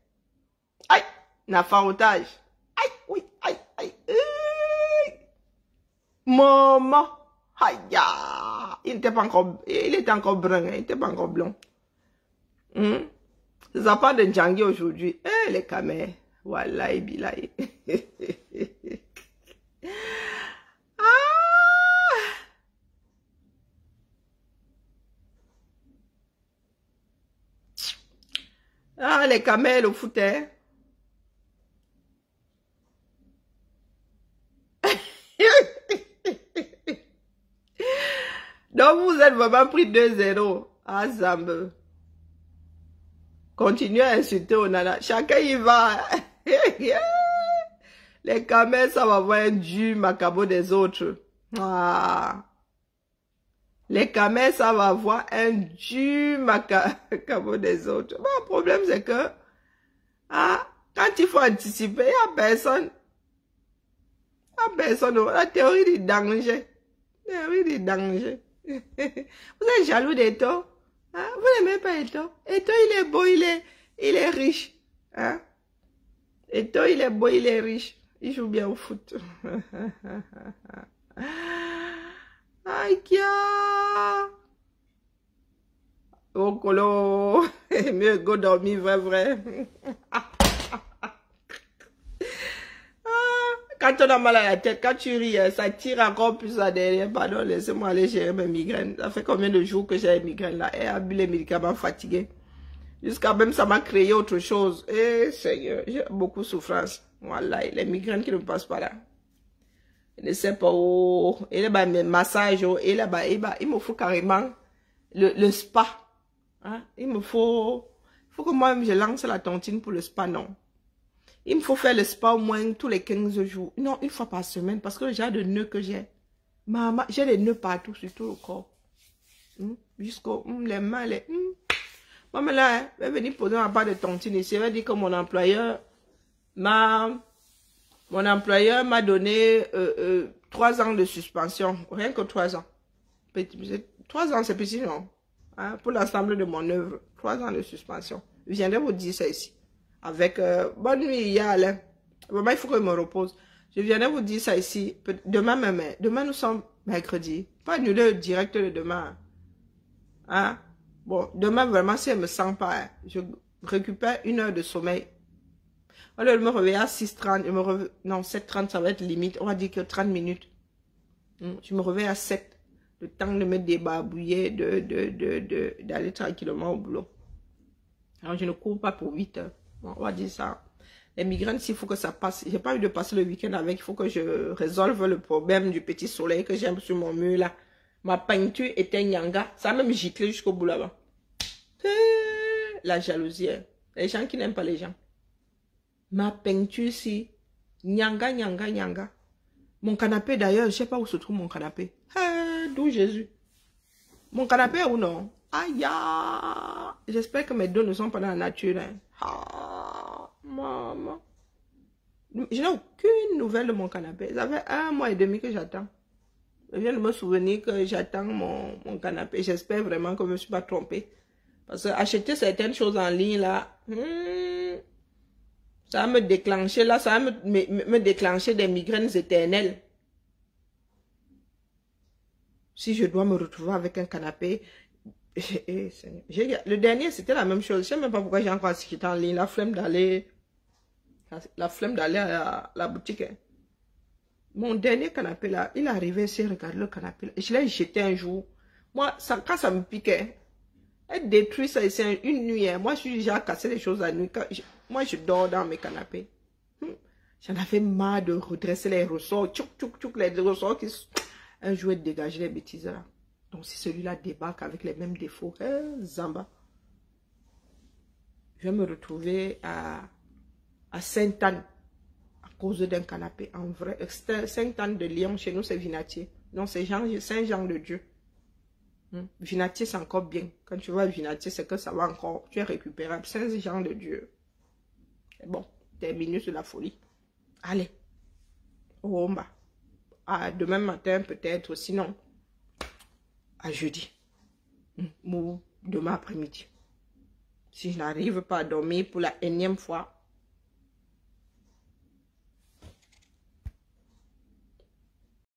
Aïe, na farotage. Aïe, oui, aïe. Maman. Aïe. Il était encore brun, il était pas encore blond. Ça part de Djangui aujourd'hui. Les camères. Wallahi billahi. Les camels au foot, hein. Donc vous êtes vraiment pris 2-0. Ah, Zambe. Continuez à insulter Onana. Chacun y va. Les camels, ça va voir un du macabo des autres. Ah. Les camels, ça va voir un du macabo des autres. Bon, le problème, c'est que quand il faut anticiper, il n'y a personne. La théorie du danger. Théorie du danger. Vous êtes jaloux d'Eto? Hein? Vous n'aimez pas Eto? Eto, il est beau, il est riche. Hein? Eto, il est beau, il est riche. Il joue bien au foot. Aïe, kia. Oh, colo. Mieux go dormir, vrai. Quand on a mal à la tête, quand tu ris, ça tire encore plus à derrière. Pardon, laissez-moi aller gérer mes migraines. Ça fait combien de jours que j'ai les migraines là? Et a bu les médicaments fatigués. Jusqu'à même ça m'a créé autre chose. Seigneur, j'ai beaucoup de souffrance. Voilà, les migraines qui ne passent pas là. Je ne sais pas où. Et là-bas, mes massages. Et là-bas, il me faut carrément le spa. Hein? Il faut que moi, je lance la tontine pour le spa, non. Il me faut faire le spa au moins tous les 15 jours. Non, une fois par semaine, parce que le genre de nœuds que j'ai. Maman, j'ai des nœuds partout, sur tout le corps. Jusqu'aux les mains, les... Maman, là, elle va venir poser ma part de tontine ici. Elle va dire que mon employeur m'a donné 3 ans de suspension. Rien que 3 ans. 3 ans, c'est petit, non? Hein, pour l'ensemble de mon œuvre. 3 ans de suspension. Je viendrai vous dire ça ici. Avec bonne nuit, Alain. Vraiment, il faut que je me repose. Je viendrai vous dire ça ici. Demain même. Demain, nous sommes mercredi. Pas annuler le direct de demain. Hein? Bon, demain, vraiment, si elle me sent pas, hein, je récupère 1 heure de sommeil. Au lieu de me réveiller à 6h30, non, 7h30, ça va être limite. On va dire que 30 minutes. Je me réveille à 7. Le temps de me débarbouiller, d'aller tranquillement au boulot. Alors, je ne cours pas pour 8 heures. Bon, on va dire ça. Les migraines, s'il faut que ça passe. J'ai pas eu de passer le week-end avec. Il faut que je résolve le problème du petit soleil que j'ai sur mon mur là. Ma peinture était nyanga. Ça a même giclé jusqu'au bout là-bas. La jalousie. Les gens qui n'aiment pas les gens. Ma peinture ici. Nyanga. Mon canapé d'ailleurs, je sais pas où se trouve mon canapé. D'où Jésus. Mon canapé est où non? Aïe. J'espère que mes dos ne sont pas dans la nature. Hein. Maman. Je n'ai aucune nouvelle de mon canapé. Ça fait 1 mois et demi que j'attends. Je viens de me souvenir que j'attends mon canapé. J'espère vraiment que je ne me suis pas trompée. Parce que acheter certaines choses en ligne là, Ça va me déclencher, là, ça va me déclencher des migraines éternelles. Si je dois me retrouver avec un canapé, le dernier, c'était la même chose. Je ne sais même pas pourquoi j'ai encore acheté en ligne. La flemme d'aller à la boutique. Hein. Mon dernier canapé là, il est arrivé, c'est regarde le canapé là. Je l'ai jeté un jour. Moi, quand ça me piquait, elle détruit ça ici une nuit. Hein. Moi, je suis déjà cassé les choses la nuit. Moi, je dors dans mes canapés. J'en avais marre de redresser les ressorts. Les ressorts qui... Un jour, dégager les bêtises là. Donc, si celui-là débarque avec les mêmes défauts, Zamba. Je vais me retrouver à Sainte-Anne à cause d'un canapé en vrai. Sainte-Anne de Lyon, chez nous, c'est Vinatier. Non, c'est Saint-Jean-de-Dieu. Vinatier, c'est encore bien. Quand tu vas à Vinatier, c'est que ça va encore. Tu es récupérable. Saint-Jean-de-Dieu. C'est bon. Terminé sur la folie. Allez. Au bas. À demain matin, peut-être. Sinon, à jeudi. Ou demain après-midi. Si je n'arrive pas à dormir pour la énième fois,